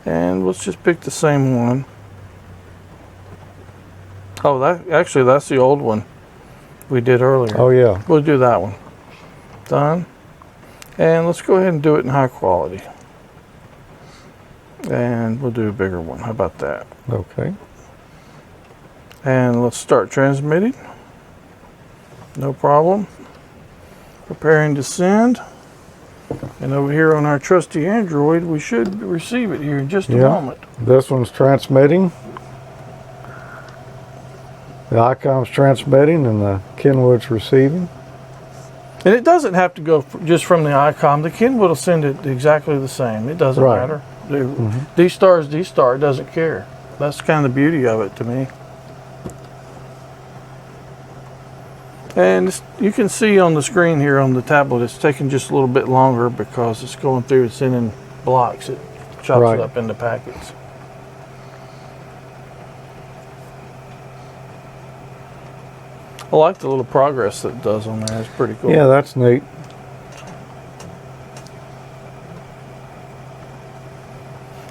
and let's just pick the same one. Oh, that's the old one we did earlier. Oh yeah. We'll do that one. Done. And let's go ahead and do it in high quality. And we'll do a bigger one. How about that? Okay. And let's start transmitting. No problem. Preparing to send. And over here on our trusty Android, we should receive it here in just a moment. This one's transmitting. The Icom's transmitting and the Kenwood's receiving. And it doesn't have to go just from the Icom. The Kenwood will send it exactly the same. It doesn't matter. D-Star is D-Star. It doesn't care. That's kind of the beauty of it to me. And you can see on the screen here on the tablet, it's taking just a little bit longer because it's going through and sending blocks. It chops it up into packets. I like the little progress that it does on there. It's pretty cool. Yeah, that's neat.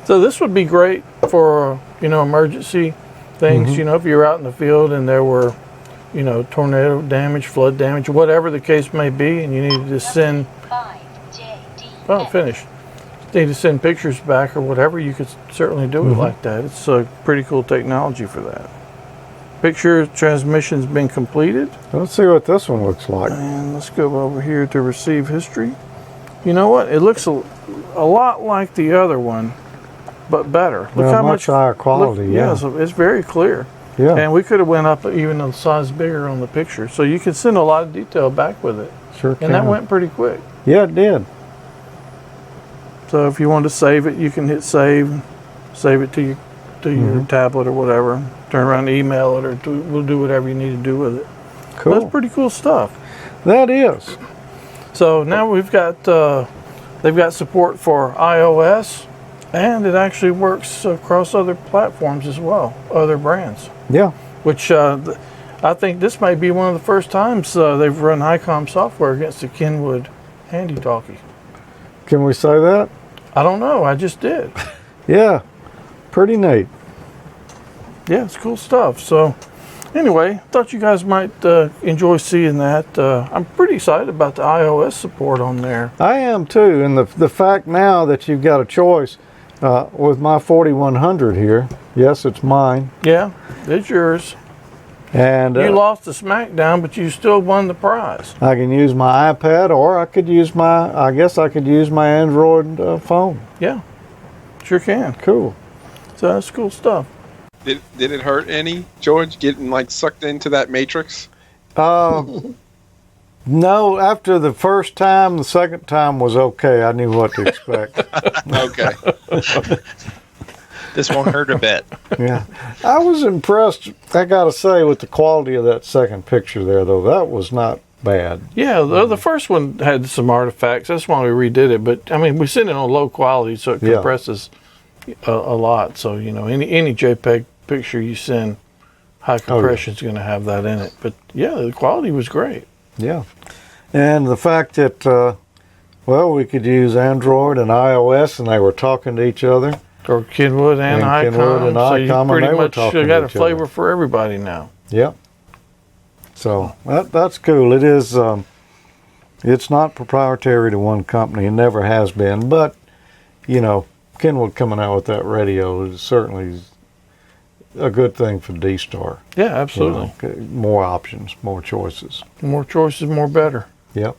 So this would be great for, emergency things. If you're out in the field and there were, tornado damage, flood damage, whatever the case may be, and you need to send, finished. Need to send pictures back or whatever, you could certainly do it like that. It's a pretty cool technology for that. Picture transmission's been completed. Let's see what this one looks like. And let's go over here to receive history. You know what? It looks a lot like the other one, but better. Look how much higher quality. Yeah, so it's very clear. Yeah. And we could have went up even a size bigger on the picture. So you can send a lot of detail back with it. Sure can. And that went pretty quick. Yeah, it did. So if you want to save it, you can hit save it to your tablet or whatever. Turn around and email it, or we'll do whatever you need to do with it. Cool. That's pretty cool stuff. That is. So now we've got they've got support for iOS, and it actually works across other platforms as well, other brands. Yeah. Which I think this may be one of the first times they've run Icom software against the Kenwood Handy Talkie. Can we say that? I don't know. I just did. Yeah. Pretty neat. Yeah, it's cool stuff. So anyway, thought you guys might enjoy seeing that. I'm pretty excited about the iOS support on there. I am too, and the fact now that you've got a choice with my 4100 here. Yes, it's mine. Yeah, it's yours. And You lost the SmackDown, but you still won the prize. I can use my iPad, or I could use I guess I could use my Android phone. Yeah, sure can. Cool. So that's cool stuff. Did it hurt any, George, getting like sucked into that matrix? No, after the first time, the second time was okay. I knew what to expect. Okay. This won't hurt a bit. Yeah. I was impressed, I got to say, with the quality of that second picture there, though. That was not bad. Yeah, the first one had some artifacts. That's why we redid it. But, I mean, we sent it on low quality, so it compresses a lot. So, you know, any JPEG picture you send, high compression is going to have that in it. But, yeah, the quality was great. Yeah. And the fact that, we could use Android and iOS, and they were talking to each other. Or Kenwood and Icom. Kenwood and so you Icom, pretty and they were much talking got to a each flavor other. for everybody now. Yep. So that's cool. It is. It's not proprietary to one company. It never has been. But you know, Kenwood coming out with that radio is certainly a good thing for D-Star. Yeah, absolutely. You know, more options, more choices. More choices, more better. Yep.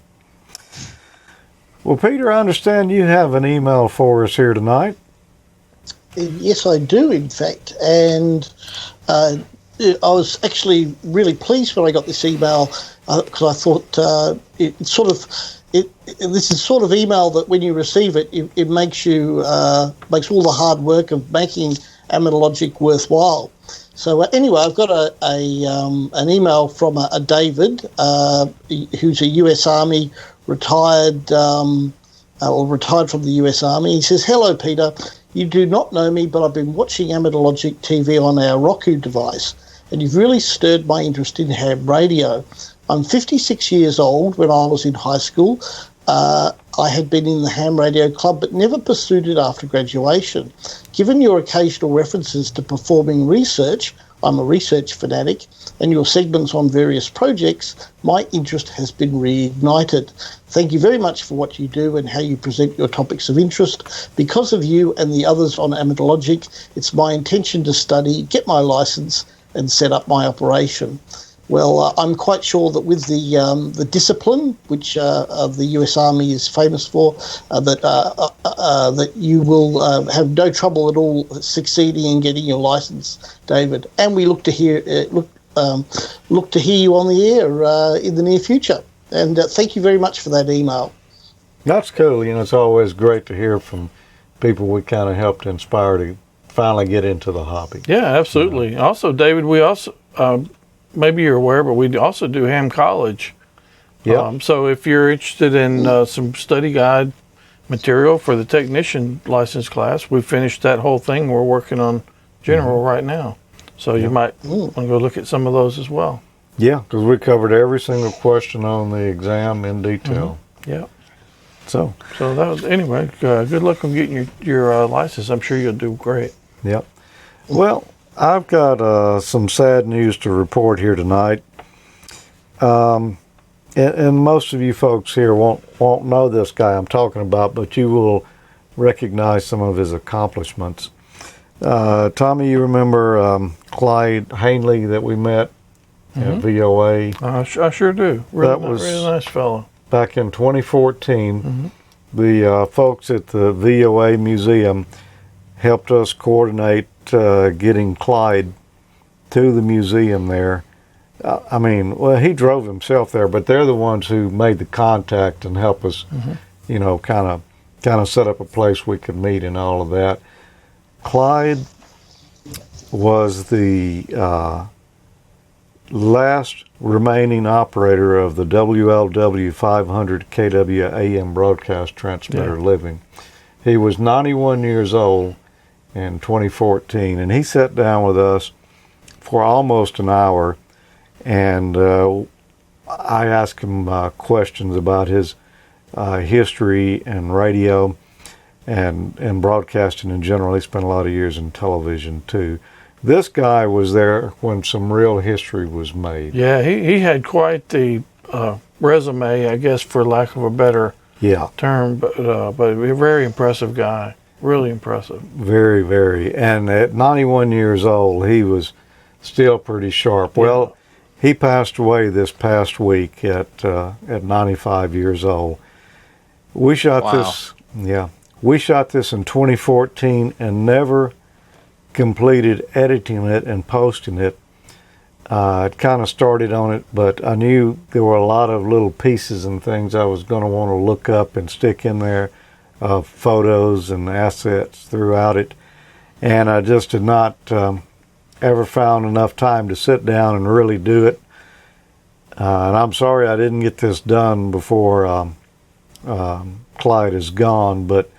Well, Peter, I understand you have an email for us here tonight. Yes, I do, in fact. And I was actually really pleased when I got this email because I thought this is sort of email that when you receive it, it makes you makes all the hard work of making AmateurLogic worthwhile. So anyway, I've got an email from a David who's a U.S. Army retired retired from the U.S. Army. He says, "Hello, Peter. You do not know me, but I've been watching AmateurLogic.TV on our Roku device, and you've really stirred my interest in ham radio. I'm 56 years old. When I was in high school, I had been in the ham radio club, but never pursued it after graduation. Given your occasional references to performing research, I'm a research fanatic, and your segments on various projects, my interest has been reignited. Thank you very much for what you do and how you present your topics of interest. Because of you and the others on AmateurLogic, it's my intention to study, get my license, and set up my operation." Well, I'm quite sure that with the discipline, which the U.S. Army is famous for, that you will have no trouble at all succeeding in getting your license, David. And we look to hear you on the air in the near future. And thank you very much for that email. That's cool. You know, it's always great to hear from people we kind of helped inspire to finally get into the hobby. Yeah, absolutely. You know. Also, David, we also, maybe you're aware, but we also do ham college. Yeah. So if you're interested in some study guide material for the technician license class, we finished that whole thing. We're working on general right now. So you might want to go look at some of those as well. Yeah, because we covered every single question on the exam in detail. Yeah. So that was, anyway, good luck on getting your license. I'm sure you'll do great. Yep. Well, I've got some sad news to report here tonight. And most of you folks here won't know this guy I'm talking about, but you will recognize some of his accomplishments. Tommy, you remember Clyde Hanley that we met at VOA? I sure do. That was really nice fellow. Back in 2014. The folks at the VOA Museum helped us coordinate getting Clyde to the museum there. He drove himself there, but they're the ones who made the contact and helped us, kind of set up a place we could meet and all of that. Clyde was the last remaining operator of the WLW 500 kW AM broadcast transmitter living. He was 91 years old in 2014, and he sat down with us for almost an hour, and I asked him questions about his history and radio and broadcasting in general. He spent a lot of years in television too. this guy was there when some real history was made. Yeah, he had quite the resume, I guess, for lack of a better term, but a very impressive guy. Really impressive. Very, very. And at 91 years old, he was still pretty sharp. Yeah. Well, he passed away this past week at 95 years old. We shot this. Yeah, we shot this in 2014 and never completed editing it and posting it. It kind of started on it, but I knew there were a lot of little pieces and things I was going to want to look up and stick in there of photos and assets throughout it. And I just had not ever found enough time to sit down and really do it. And I'm sorry I didn't get this done before Clyde is gone, but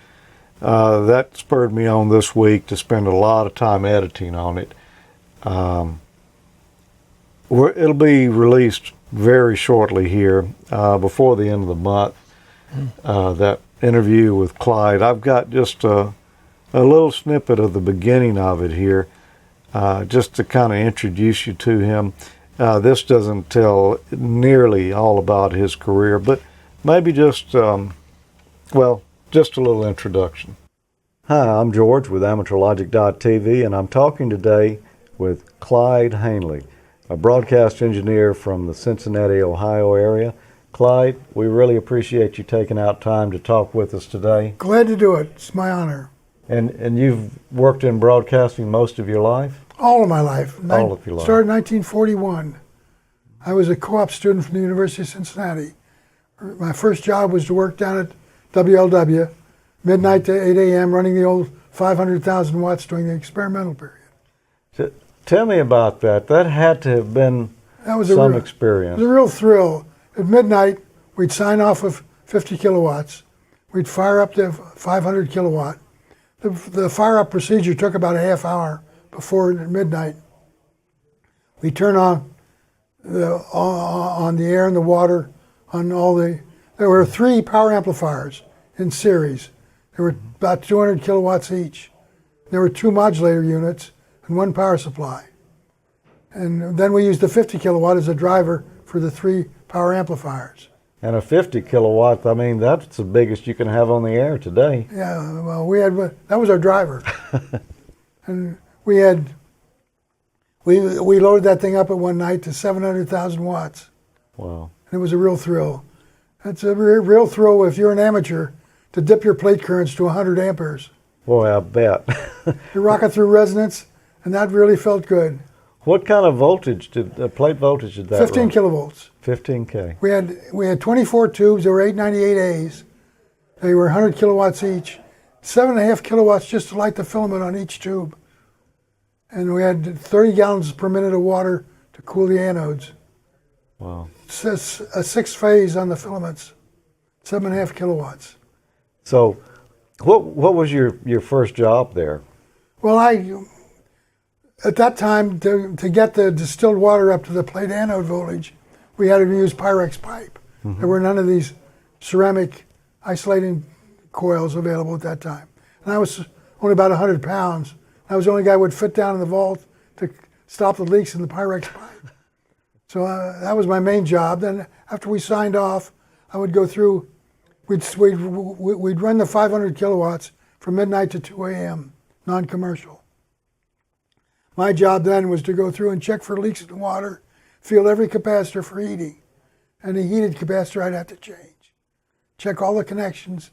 that spurred me on this week to spend a lot of time editing on it. It'll be released very shortly here, before the end of the month. That interview with Clyde. I've got just a little snippet of the beginning of it here, just to kind of introduce you to him. This doesn't tell nearly all about his career, but maybe just, just a little introduction. Hi, I'm George with AmateurLogic.TV, and I'm talking today with Clyde Hanley, a broadcast engineer from the Cincinnati, Ohio area. Clyde, we really appreciate you taking out time to talk with us today. Glad to do it. It's my honor. And you've worked in broadcasting most of your life? All of my life. All of your life. Started in 1941. I was a co-op student from the University of Cincinnati. My first job was to work down at WLW, midnight to 8 a.m., running the old 500,000 watts during the experimental period. Tell me about that. That had to have been some experience. It was a real thrill. At midnight, we'd sign off of 50 kilowatts. We'd fire up to 500 kilowatt. The fire-up procedure took about a half hour before midnight. We turn on the air and the water on all the. There were 3 power amplifiers in series. There were about 200 kilowatts each. There were 2 modulator units and 1 power supply. And then we used the 50 kilowatt as a driver for the 3 power amplifiers. And a 50 kilowatt, I mean, that's the biggest you can have on the air today. Yeah, well, that was our driver. And we loaded that thing up at one night to 700,000 watts. Wow. And it was a real thrill. It's a real thrill if you're an amateur to dip your plate currents to 100 amperes. Boy, I bet. You rock it through resonance, and that really felt good. What kind of voltage plate voltage did that 15 run? kilovolts. 15K. We had 24 tubes. There were 898As. They were 100 kilowatts each. 7.5 kilowatts just to light the filament on each tube. And we had 30 gallons per minute of water to cool the anodes. Wow. It's a 6-phase on the filaments. 7.5 kilowatts. So, what was your first job there? Well, at that time, to get the distilled water up to the plate anode voltage, we had to use Pyrex pipe. Mm-hmm. There were none of these ceramic isolating coils available at that time. And I was only about 100 pounds. I was the only guy who would fit down in the vault to stop the leaks in the Pyrex pipe. So that was my main job. Then after we signed off, I would go through, we'd run the 500 kilowatts from midnight to 2 a.m., non-commercial. My job then was to go through and check for leaks in the water, feel every capacitor for heating. Any heated capacitor I'd have to change. Check all the connections.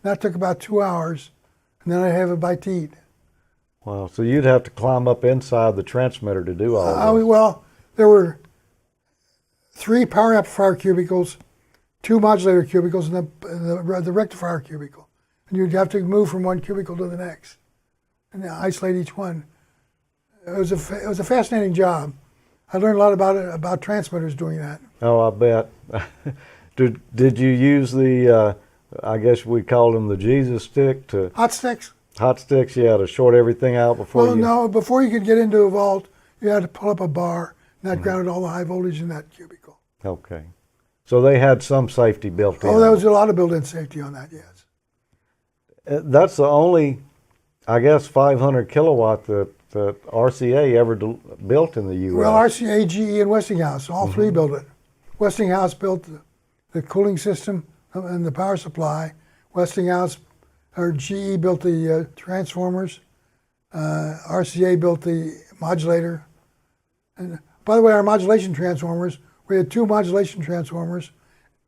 That took about 2 hours, and then I'd have it by teat. Wow, so you'd have to climb up inside the transmitter to do all this. Well, there were 3 power amplifier cubicles, 2 modulator cubicles, and the rectifier cubicle. And you'd have to move from one cubicle to the next and isolate each one. It was a fascinating job. I learned a lot about transmitters doing that. Oh, I bet. Did you use the, I guess we called them the Jesus stick to... Hot sticks? Hot sticks, yeah, to short everything out before Well, no, before you could get into a vault, you had to pull up a bar, and that grounded all the high voltage in that cubicle. Okay. So they had some safety built in. Oh, there was a lot of built-in safety on that, yes. That's the only, I guess, 500 kilowatt that that RCA ever built in the U.S. Well, RCA, GE, and Westinghouse, all three built it. Westinghouse built the cooling system and the power supply. GE built the transformers. RCA built the modulator. And by the way, our modulation transformers, we had 2 modulation transformers,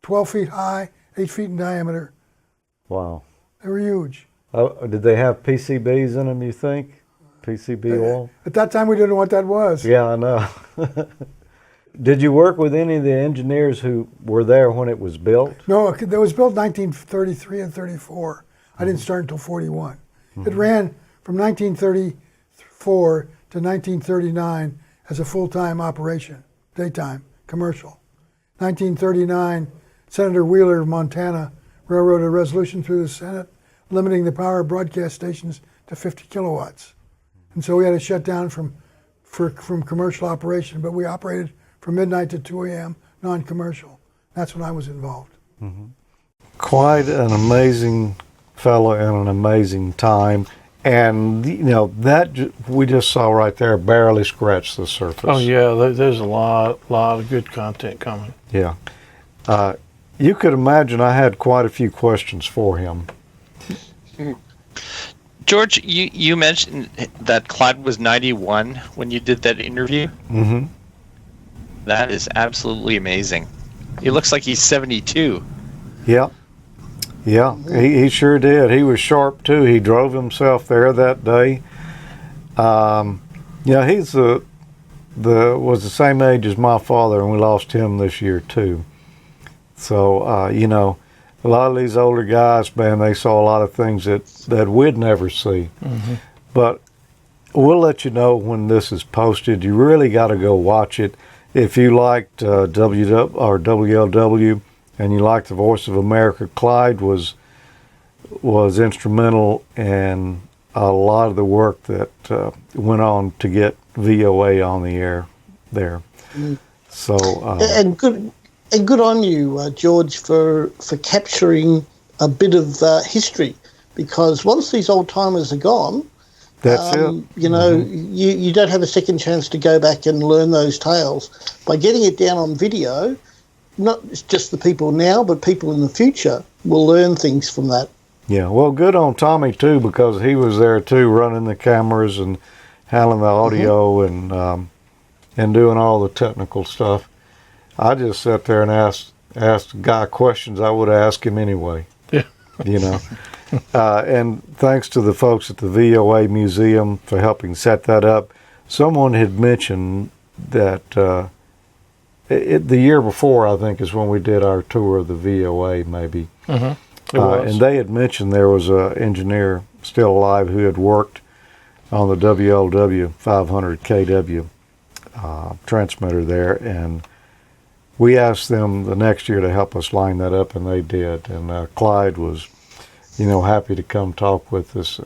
12 feet high, 8 feet in diameter. Wow. They were huge. Did they have PCBs in them, you think? PCB oil? At that time, we didn't know what that was. Yeah, I know. Did you work with any of the engineers who were there when it was built? No, it was built 1933 and 34. I didn't start until 41. It ran from 1934 to 1939 as a full-time operation, daytime, commercial. 1939, Senator Wheeler of Montana railroaded a resolution through the Senate limiting the power of broadcast stations to 50 kilowatts. And so we had to shut down from commercial operation, but we operated from midnight to 2 a.m., non-commercial. That's when I was involved. Quite an amazing fellow and an amazing time. And, that we just saw right there barely scratched the surface. Oh, yeah, there's a lot of good content coming. Yeah. You could imagine I had quite a few questions for him. George, you mentioned that Clyde was 91 when you did that interview. Mm-hmm. That is absolutely amazing. He looks like he's 72. Yeah. Yeah, he sure did. He was sharp, too. He drove himself there that day. He's was the same age as my father, and we lost him this year, too. So, a lot of these older guys, man, they saw a lot of things that we'd never see. Mm-hmm. But we'll let you know when this is posted. You really got to go watch it. If you liked WLW and you liked the Voice of America, Clyde was instrumental in a lot of the work that went on to get VOA on the air there. So and good on you, George, for capturing a bit of history, because once these old timers are gone, that's it. You don't have a second chance to go back and learn those tales. By getting it down on video, not just the people now, but people in the future will learn things from that. Yeah, well, good on Tommy, too, because he was there, too, running the cameras and handling the audio and doing all the technical stuff. I just sat there and asked the guy questions I would ask him anyway. Yeah. And thanks to the folks at the VOA Museum for helping set that up. Someone had mentioned that the year before, I think, is when we did our tour of the VOA, maybe. Mm-hmm. And they had mentioned there was an engineer still alive who had worked on the WLW 500 KW transmitter there, and we asked them the next year to help us line that up, and they did. And Clyde was, happy to come talk with us.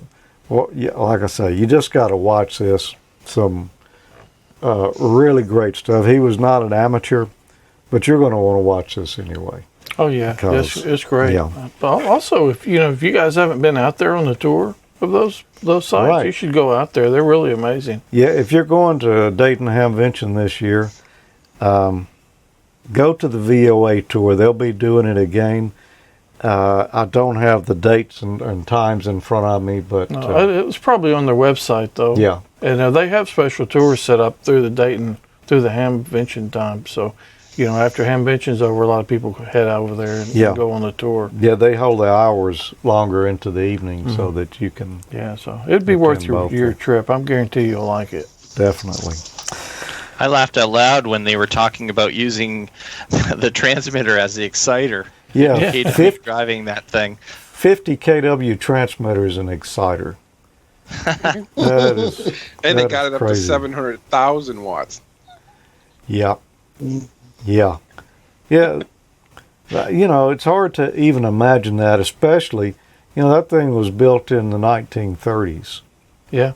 Well, yeah, like I say, you just got to watch this. Some really great stuff. He was not an amateur, but you're going to want to watch this anyway. Oh yeah, it's great. Yeah. But also, if you guys haven't been out there on the tour of those sites, right, you should go out there. They're really amazing. Yeah, if you're going to Dayton Hamvention this year, go to the VOA tour. They'll be doing it again. I don't have the dates and times in front of me, but it was probably on their website though. Yeah, and they have special tours set up through the Hamvention time. So, after Hamvention's over, a lot of people head over there and go on the tour. Yeah, they hold the hours longer into the evening so that you can. Yeah, so it'd be worth your trip. I'm guarantee you'll like it. Definitely. I laughed out loud when they were talking about using the transmitter as the exciter. Yeah, driving that thing. 50 kW transmitter is an exciter. That is, and they got it up crazy. to 700,000 watts. Yeah. Yeah. Yeah. It's hard to even imagine that, especially, that thing was built in the 1930s. Yeah.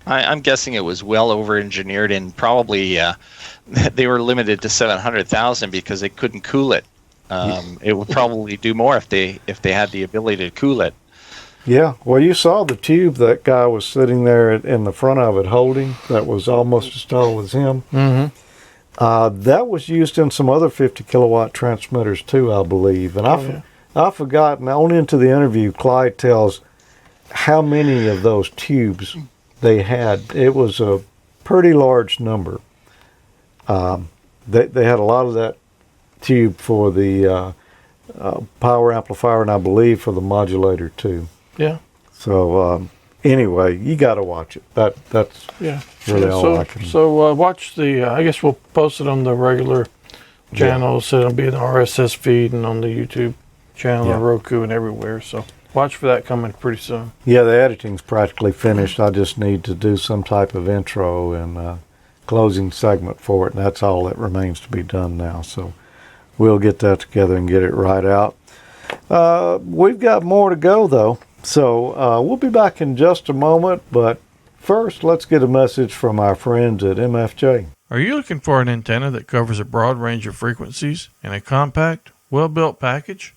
I'm guessing it was well over-engineered, and probably they were limited to 700,000 because they couldn't cool it. It would probably do more if they had the ability to cool it. Yeah, well, you saw the tube that guy was sitting there in the front of it holding that was almost as tall as him. Mm-hmm. That was used in some other 50 kilowatt transmitters too, I believe. And I forgot, and on into the interview, Clyde tells how many of those tubes they had. It was a pretty large number. They had a lot of that tube for the power amplifier, and I believe for the modulator too. Yeah. So anyway, you got to watch it. That's really all I can. So watch the. I guess we'll post it on the regular channels. It'll be an RSS feed and on the YouTube channel, and Roku, and everywhere. So watch for that coming pretty soon. Yeah, the editing's practically finished. I just need to do some type of intro and closing segment for it, and that's all that remains to be done now. So we'll get that together and get it right out. We've got more to go, though. So we'll be back in just a moment, but first, let's get a message from our friends at MFJ. Are you looking for an antenna that covers a broad range of frequencies in a compact, well-built package?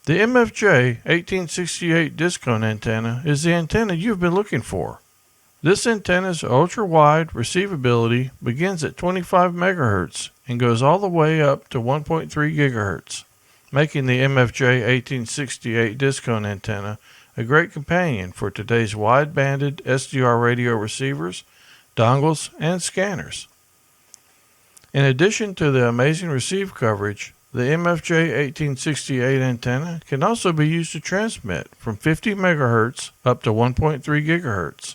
The MFJ 1868 discone antenna is the antenna you've been looking for. This antenna's ultra-wide receivability begins at 25 megahertz and goes all the way up to 1.3 gigahertz, making the MFJ 1868 discone antenna a great companion for today's wide-banded SDR radio receivers, dongles, and scanners. In addition to the amazing receive coverage, the MFJ 1868 antenna can also be used to transmit from 50 megahertz up to 1.3 gigahertz.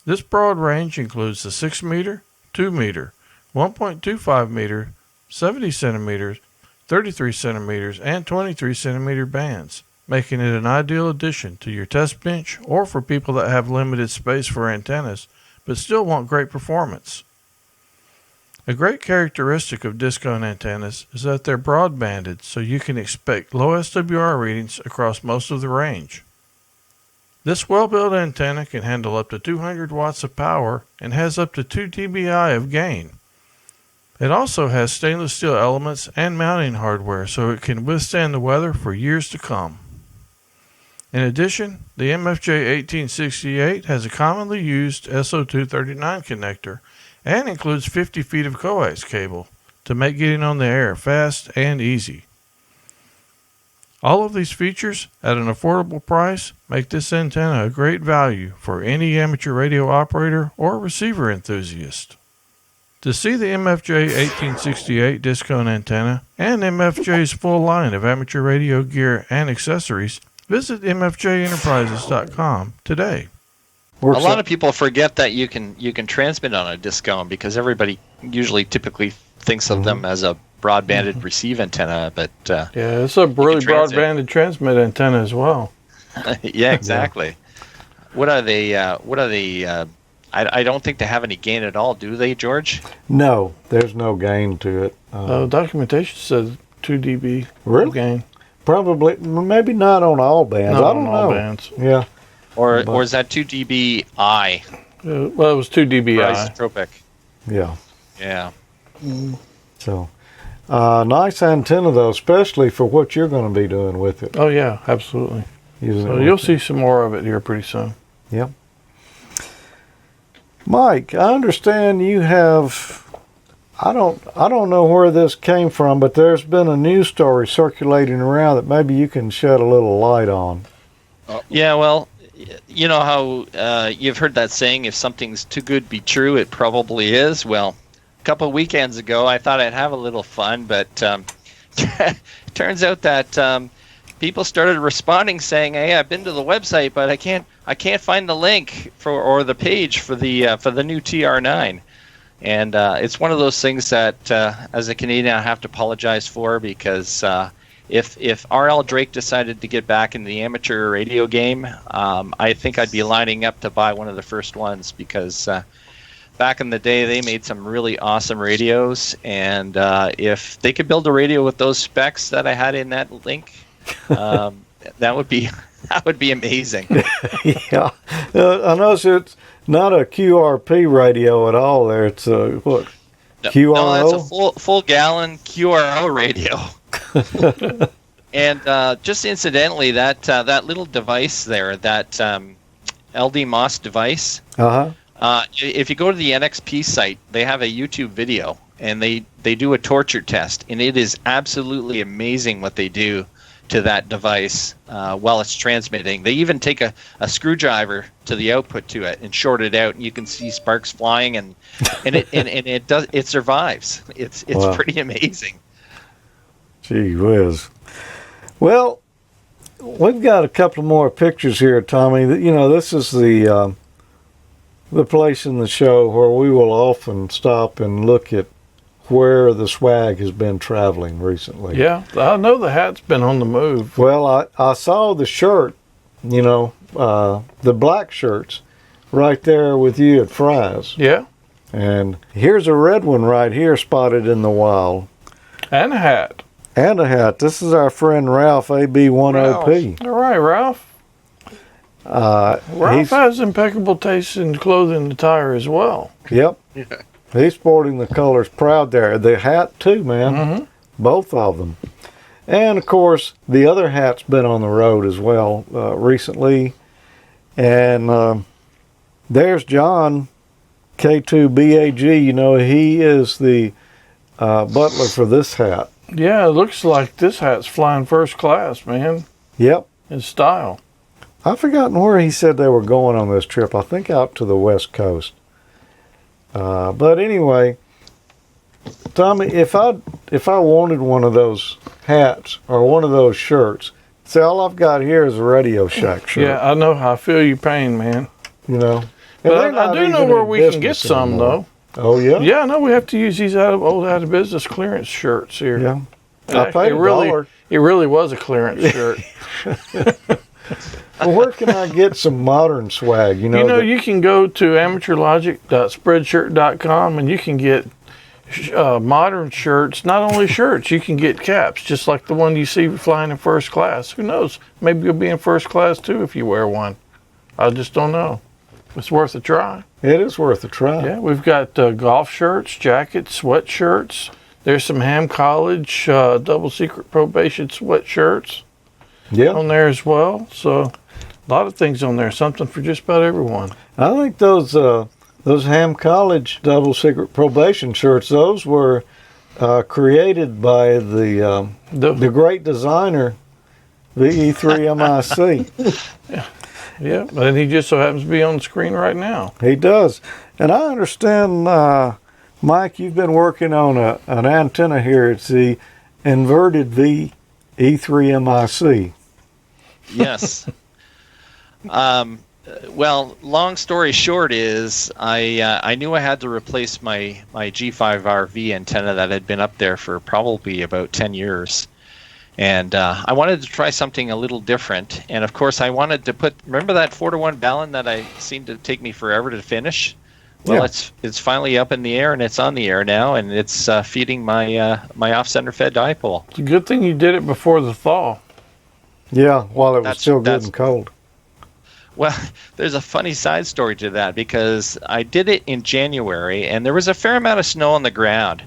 This broad range includes the 6 meter, 2 meter, 1.25 meter, 70 centimeters, 33 centimeters, and 23 centimeter bands, making it an ideal addition to your test bench or for people that have limited space for antennas but still want great performance. A great characteristic of discone antennas is that they're broadbanded, so you can expect low SWR readings across most of the range. This well-built antenna can handle up to 200 watts of power and has up to 2 dBi of gain. It also has stainless steel elements and mounting hardware, so it can withstand the weather for years to come. In addition, the MFJ 1868 has a commonly used SO239 connector and includes 50 feet of coax cable to make getting on the air fast and easy. All of these features at an affordable price make this antenna a great value for any amateur radio operator or receiver enthusiast. To see the MFJ 1868 discone antenna and MFJ's full line of amateur radio gear and accessories, visit mfjenterprises.com today. A lot of people forget that you can transmit on a discone because everybody typically thinks of them as a broadbanded receive antenna, but it's a really broadbanded transmit antenna as well. Yeah, exactly. What are they? I don't think they have any gain at all, do they, George? No, there's no gain to it. Documentation says 2 dB gain. Probably, maybe not on all bands. Not I don't on know. all bands. Yeah. Or is that 2 dBi? Well, it was 2 dBi. Isotropic. Yeah. Yeah. So, nice antenna though, especially for what you're going to be doing with it. Oh yeah, absolutely. So you'll see some more of it here pretty soon. Yep. Mike, I understand you have. I don't know where this came from, but there's been a news story circulating around that maybe you can shed a little light on. Yeah, well, you know how you've heard that saying, if something's too good to be true, it probably is. Well, a couple of weekends ago, I thought I'd have a little fun, but turns out that people started responding saying, "Hey, I've been to the website, but I can't find the link or the page for the new TR9." And it's one of those things that, as a Canadian, I have to apologize for, because if RL Drake decided to get back in the amateur radio game, I think I'd be lining up to buy one of the first ones, because back in the day they made some really awesome radios, and if they could build a radio with those specs that I had in that link, that would be amazing. Yeah, I notice it's not a QRP radio at all. There, it's a what? QRO. No, that's a full gallon QRO radio. And just incidentally, that little device there, that LD MOS device, if you go to the NXP site, they have a YouTube video, and they do a torture test, and it is absolutely amazing what they do to that device while it's transmitting. They even take a screwdriver to the output to it and short it out, and you can see sparks flying, and it survives. It's Wow. pretty amazing. Gee whiz. Well, we've got a couple more pictures here, Tommy. You know, this is the place in the show where we will often stop and look at where the swag has been traveling recently. Yeah, I know the hat's been on the move. Well, I saw the shirt, you know, the black shirts right there with you at Fry's. Yeah. And here's a red one right here spotted in the wild. And a hat. And a hat. This is our friend Ralph, AB10P. All right, Ralph. Ralph has impeccable taste in clothing and attire as well. Yep. He's sporting the colors proud there. The hat too, man. Mm-hmm. Both of them. And of course, the other hat's been on the road as well recently. And there's John, K2BAG. You know, he is the butler for this hat. Yeah, it looks like this hat's flying first class, man. Yep. In style. I've forgotten where he said they were going on this trip. I think out to the West Coast. But anyway, Tommy, if I wanted one of those hats or one of those shirts, see, all I've got here is a Radio Shack shirt. Yeah, I know how I feel your pain, man. You know. But I do know where we can get some, though. Oh, yeah? Yeah, I know we have to use these out of business clearance shirts here. Yeah. I paid $1. It really was a clearance shirt. Well, where can I get some modern swag? You know, you can go to AmateurLogic.Spreadshirt.com and you can get modern shirts. Not only shirts, you can get caps, just like the one you see flying in first class. Who knows? Maybe you'll be in first class too if you wear one. I just don't know. It's worth a try. It is worth a try. Yeah, we've got golf shirts, jackets, sweatshirts. There's some Ham College double secret probation sweatshirts on there as well. So a lot of things on there, something for just about everyone. I think those Ham College double secret probation shirts, those were created by the great designer, VE3MIC. Yeah, and he just so happens to be on the screen right now. He does. And I understand, Mike, you've been working on an antenna here. It's the Inverted VE3MIC. Yes. Well, long story short is I knew I had to replace my G5RV antenna that had been up there for probably about 10 years. And I wanted to try something a little different. And of course, I wanted to remember that 4-to-1 balun that I seemed to take me forever to finish? Well, Yeah. it's finally up in the air, and it's on the air now, and it's feeding my my off-center fed dipole. It's a good thing you did it before the thaw. Yeah, while it was still getting cold. Well, there's a funny side story to that because I did it in January, and there was a fair amount of snow on the ground.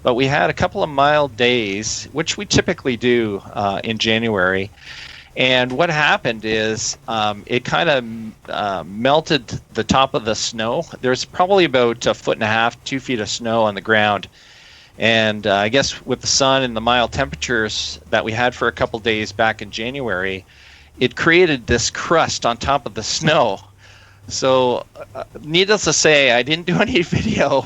But we had a couple of mild days, which we typically do in January. And what happened is it kind of melted the top of the snow. There's probably about 1.5 feet, 2 feet of snow on the ground. And I guess with the sun and the mild temperatures that we had for a couple days back in January, it created this crust on top of the snow. So, needless to say, I didn't do any video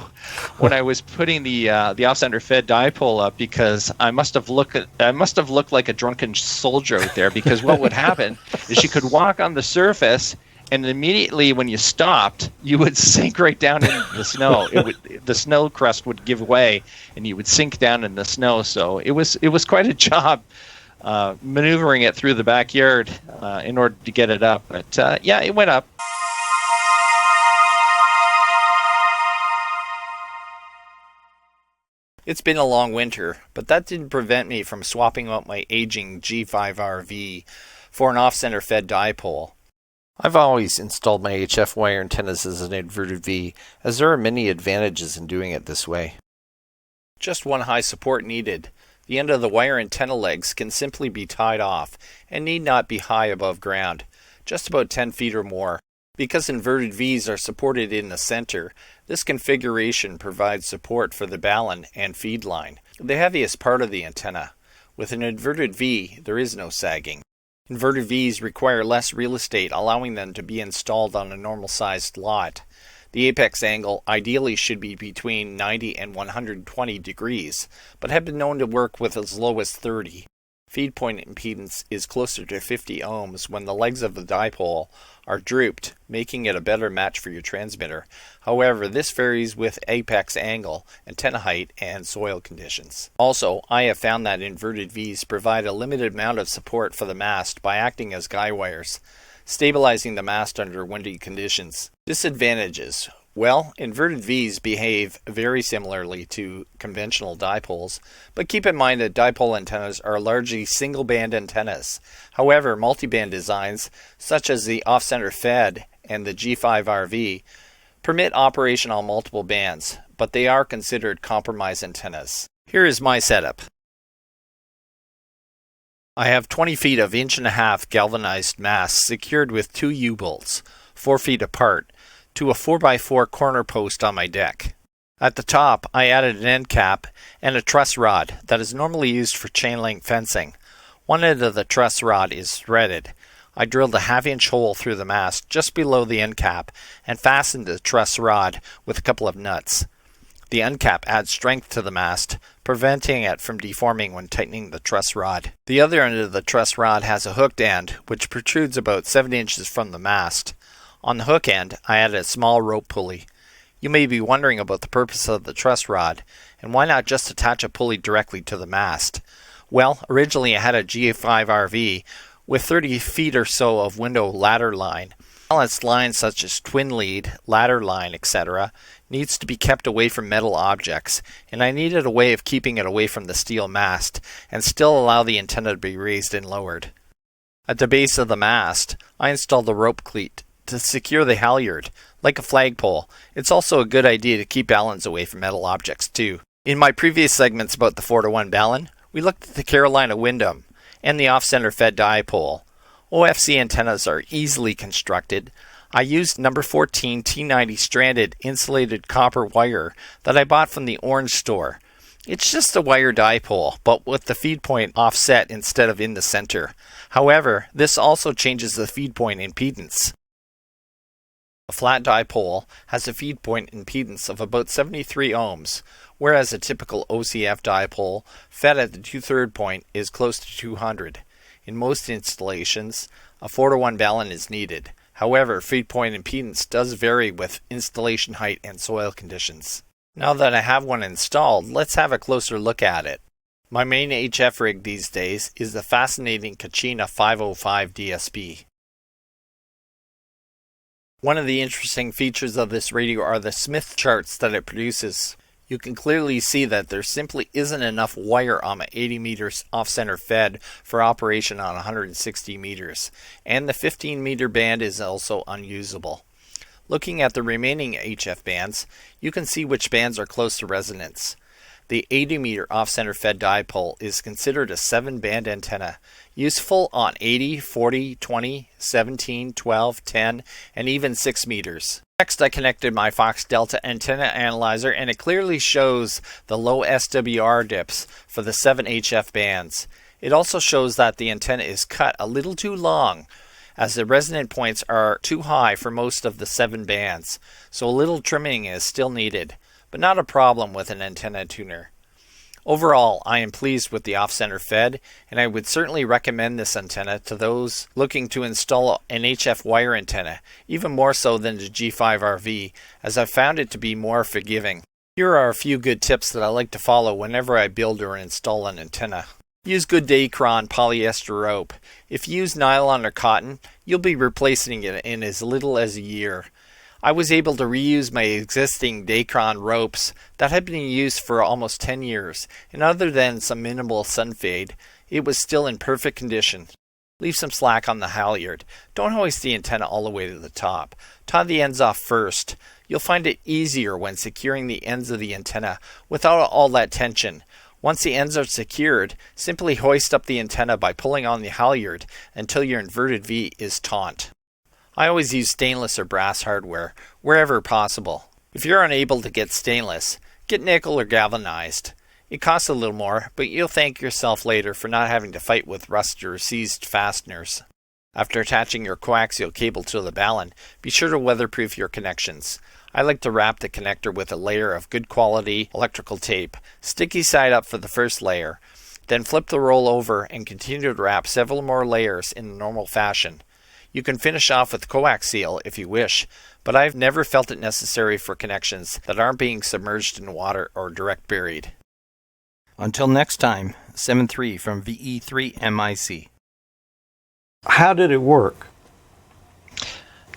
when I was putting the off-center fed dipole up because I must have looked like a drunken soldier out there. Because what would happen is you could walk on the surface, and immediately when you stopped, you would sink right down into the snow. The snow crust would give way, and you would sink down in the snow. So it was quite a job maneuvering it through the backyard in order to get it up. But yeah, it went up. It's been a long winter, but that didn't prevent me from swapping out my aging G5RV for an off-center fed dipole. I've always installed my HF wire antennas as an inverted V, as there are many advantages in doing it this way. Just one high support needed. The The end of the wire antenna legs can simply be tied off and need not be high above ground, just about 10 feet or more. Because inverted V's are supported in the center, this configuration provides support for the balun and feed line, the heaviest part of the antenna. With an inverted V, there is no sagging. Inverted V's require less real estate, allowing them to be installed on a normal-sized lot. The apex angle ideally should be between 90 and 120 degrees, but have been known to work with as low as 30. Feed point impedance is closer to 50 ohms when the legs of the dipole are drooped, making it a better match for your transmitter. However, this varies with apex angle, antenna height, and soil conditions. Also, I have found that inverted V's provide a limited amount of support for the mast by acting as guy wires, stabilizing the mast under windy conditions. Disadvantages. Well, inverted V's behave very similarly to conventional dipoles, but keep in mind that dipole antennas are largely single-band antennas. However, multi-band designs, such as the off-center fed and the G5RV, permit operation on multiple bands, but they are considered compromise antennas. Here is my setup. I have 20 feet of 1.5-inch galvanized masts secured with 2 U-bolts, 4 feet apart, to a 4x4 corner post on my deck. At the top, I added an end cap and a truss rod that is normally used for chain link fencing. One end of the truss rod is threaded. I drilled a 1/2-inch hole through the mast just below the end cap and fastened the truss rod with a couple of nuts. The end cap adds strength to the mast, preventing it from deforming when tightening the truss rod. The other end of the truss rod has a hooked end, which protrudes about 7 inches from the mast. On the hook end, I added a small rope pulley. You may be wondering about the purpose of the truss rod, and why not just attach a pulley directly to the mast? Well, originally I had a G5RV with 30 feet or so of window ladder line. Balanced lines such as twin lead, ladder line, etc. needs to be kept away from metal objects, and I needed a way of keeping it away from the steel mast and still allow the antenna to be raised and lowered. At the base of the mast, I installed a rope cleat to secure the halyard, like a flagpole. It's also a good idea to keep baluns away from metal objects too. In my previous segments about the 4-to-1 balun, we looked at the Carolina Windom and the off-center fed dipole. OFC antennas are easily constructed. I used number 14 T90 stranded insulated copper wire that I bought from the Orange store. It's just a wire dipole, but with the feed point offset instead of in the center. However, this also changes the feed point impedance. A flat dipole has a feed point impedance of about 73 ohms, whereas a typical OCF dipole fed at the 2/3 point is close to 200. In most installations, a 4-to-1 balun is needed. However, feed point impedance does vary with installation height and soil conditions. Now that I have one installed, let's have a closer look at it. My main HF rig these days is the fascinating Kachina 505 DSP. One of the interesting features of this radio are the Smith charts that it produces. You can clearly see that there simply isn't enough wire on my 80 meters off-center fed for operation on 160 meters, and the 15 meter band is also unusable. Looking at the remaining HF bands, you can see which bands are close to resonance. The 80 meter off-center fed dipole is considered a 7-band antenna, useful on 80, 40, 20, 17, 12, 10, and even 6 meters. Next, I connected my Fox Delta antenna analyzer, and it clearly shows the low SWR dips for the 7 HF bands. It also shows that the antenna is cut a little too long, as the resonant points are too high for most of the 7 bands, so a little trimming is still needed, but not a problem with an antenna tuner. Overall, I am pleased with the off-center fed, and I would certainly recommend this antenna to those looking to install an HF wire antenna, even more so than the G5RV, as I've found it to be more forgiving. Here are a few good tips that I like to follow whenever I build or install an antenna. Use good Dacron polyester rope. If you use nylon or cotton, you'll be replacing it in as little as a year. I was able to reuse my existing Dacron ropes that had been used for almost 10 years, and other than some minimal sun fade, it was still in perfect condition. Leave some slack on the halyard. Don't hoist the antenna all the way to the top. Tie the ends off first. You'll find it easier when securing the ends of the antenna without all that tension. Once the ends are secured, simply hoist up the antenna by pulling on the halyard until your inverted V is taut. I always use stainless or brass hardware, wherever possible. If you're unable to get stainless, get nickel or galvanized. It costs a little more, but you'll thank yourself later for not having to fight with rust or seized fasteners. After attaching your coaxial cable to the balun, be sure to weatherproof your connections. I like to wrap the connector with a layer of good quality electrical tape, sticky side up for the first layer, then flip the roll over and continue to wrap several more layers in the normal fashion. You can finish off with coaxial if you wish, but I've never felt it necessary for connections that aren't being submerged in water or direct buried. Until next time, 7-3 from VE3MIC. How did it work?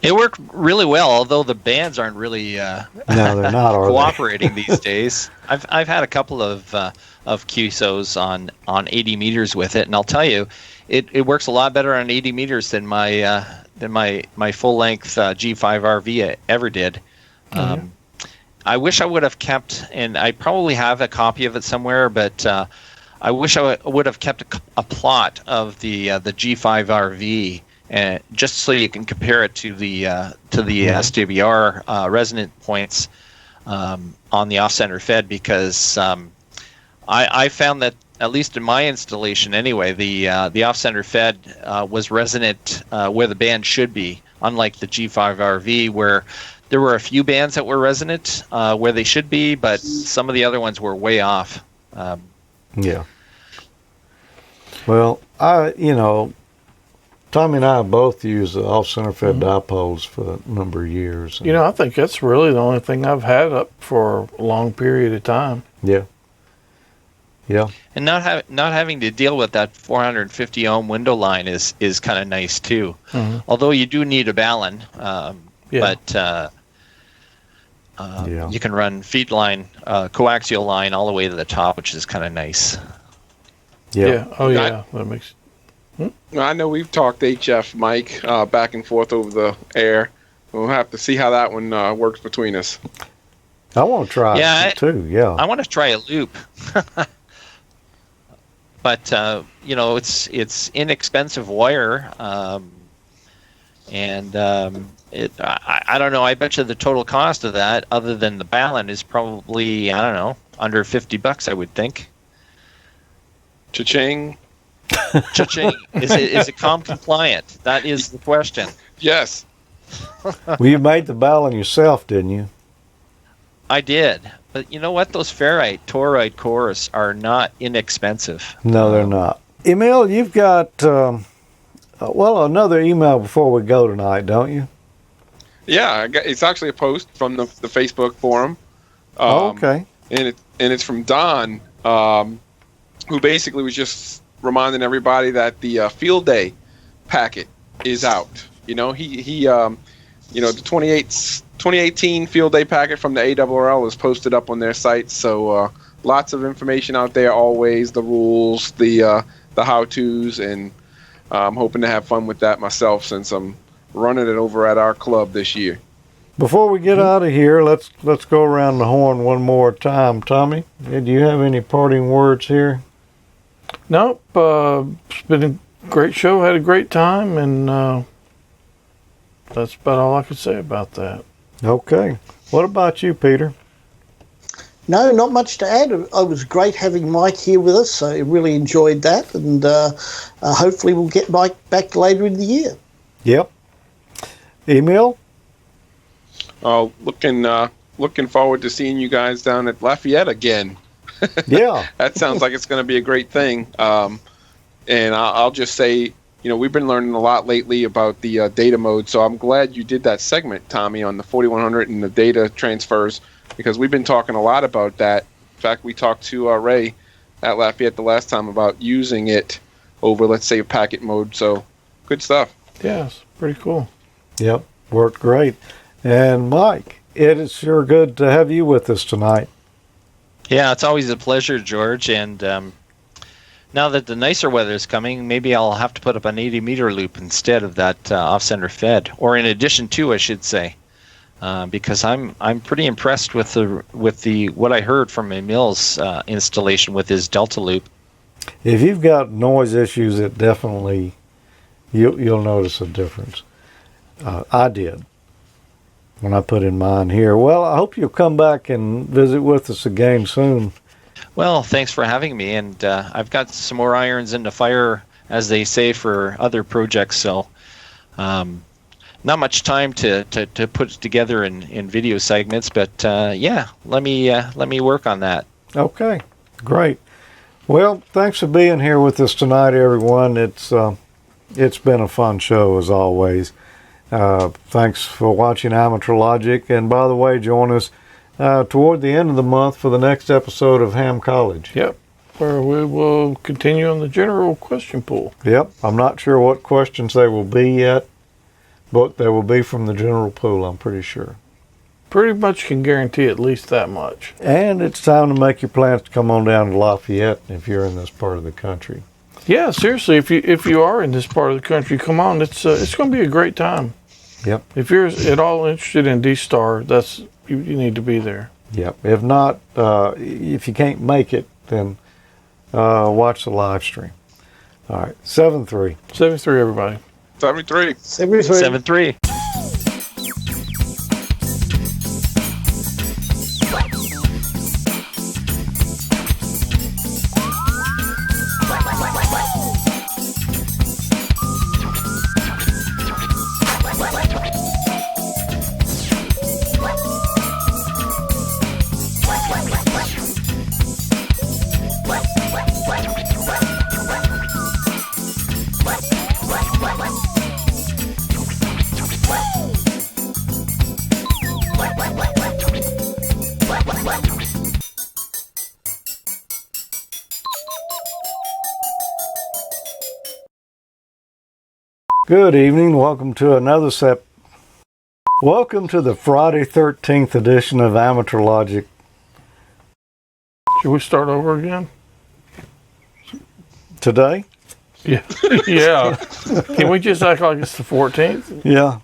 It worked really well, although the bands aren't really No, they're not, are cooperating these days. I've had a couple of QSOs on 80 meters with it, and I'll tell you, it works a lot better on 80 meters than my full length G5RV ever did. I wish I would have kept, and I probably have a copy of it somewhere, but I wish I would have kept a plot of the G5RV. Just so you can compare it to the SWR resonant points on the off-center fed, because I found that, at least in my installation anyway, the off-center fed was resonant where the band should be, unlike the G5RV, where there were a few bands that were resonant where they should be, but some of the other ones were way off. Yeah. Well, Tommy and I both use the off-center fed dipoles for a number of years. I think that's really the only thing I've had up for a long period of time. Yeah. Yeah. And not having to deal with that 450 ohm window line is kind of nice too. Mm-hmm. Although you do need a balun, but you can run feed line, coaxial line all the way to the top, which is kind of nice. Yeah. Oh yeah. That makes. I know we've talked HF Mike back and forth over the air. We'll have to see how that one works between us. I want to try it too. Yeah. I want to try a loop. But it's inexpensive wire, and I don't know. I bet you the total cost of that, other than the balun, is probably, I don't know, under $50. I would think. Cha-ching. Cha-ching. Is it COM compliant? That is the question. Yes. Well, you made the balun yourself, didn't you? I did. But you know what? Those ferrite toroid cores are not inexpensive. No, they're not. Emile, you've got, another email before we go tonight, don't you? Yeah, it's actually a post from the Facebook forum. Okay. And it's from Don, who basically was just reminding everybody that the field day packet is out. He the 2018 field day packet from the ARRL is posted up on their site. So lots of information out there always, the rules, the how-tos, and I'm hoping to have fun with that myself since I'm running it over at our club this year. Before we get out of here, let's go around the horn one more time. Tommy, do you have any parting words here? Nope. It's been a great show. Had a great time, and that's about all I could say about that. Okay. What about you, Peter? No, not much to add. It was great having Mike here with us. I really enjoyed that, and hopefully we'll get Mike back later in the year. Yep. Emile? Looking forward to seeing you guys down at Lafayette again. Yeah. That sounds like it's going to be a great thing. And I'll just say, we've been learning a lot lately about the data mode, so I'm glad you did that segment, Tommy, on the 4100 and the data transfers, because we've been talking a lot about that. In fact, we talked to Ray at Lafayette the last time about using it over, let's say, packet mode. So good stuff. Yeah, it's pretty cool. Yep, worked great. And Mike, it is sure good to have you with us tonight. Yeah, it's always a pleasure, George. And now that the nicer weather is coming, maybe I'll have to put up an 80-meter loop instead of that off-center fed, or in addition to, I should say. because I'm pretty impressed with the what I heard from Emile's installation with his Delta Loop. If you've got noise issues, it definitely you'll notice a difference. I did when I put in mine here. Well, I hope you'll come back and visit with us again soon. Well, thanks for having me, and I've got some more irons in the fire, as they say, for other projects. So, not much time to put it together in video segments, but yeah, let me work on that. Okay, great. Well, thanks for being here with us tonight, everyone. It's been a fun show as always. Thanks for watching Amateur Logic, and by the way, join us toward the end of the month for the next episode of Ham College. Yep, where we will continue on the general question pool. Yep, I'm not sure what questions they will be yet, but they will be from the general pool, I'm pretty sure. Pretty much can guarantee at least that much. And it's time to make your plans to come on down to Lafayette if you're in this part of the country. Yeah, seriously, if you are in this part of the country, come on. It's going to be a great time. Yep. If you're at all interested in D-Star, you need to be there. Yep. If not, if you can't make it, then watch the live stream. All right. 7-3. 7-3, everybody. 73. 7-3. Good evening. Welcome to another Welcome to the Friday 13th edition of Amateur Logic. Should we start over again? Today? Yeah. Yeah. Can we just act like it's the 14th? Yeah.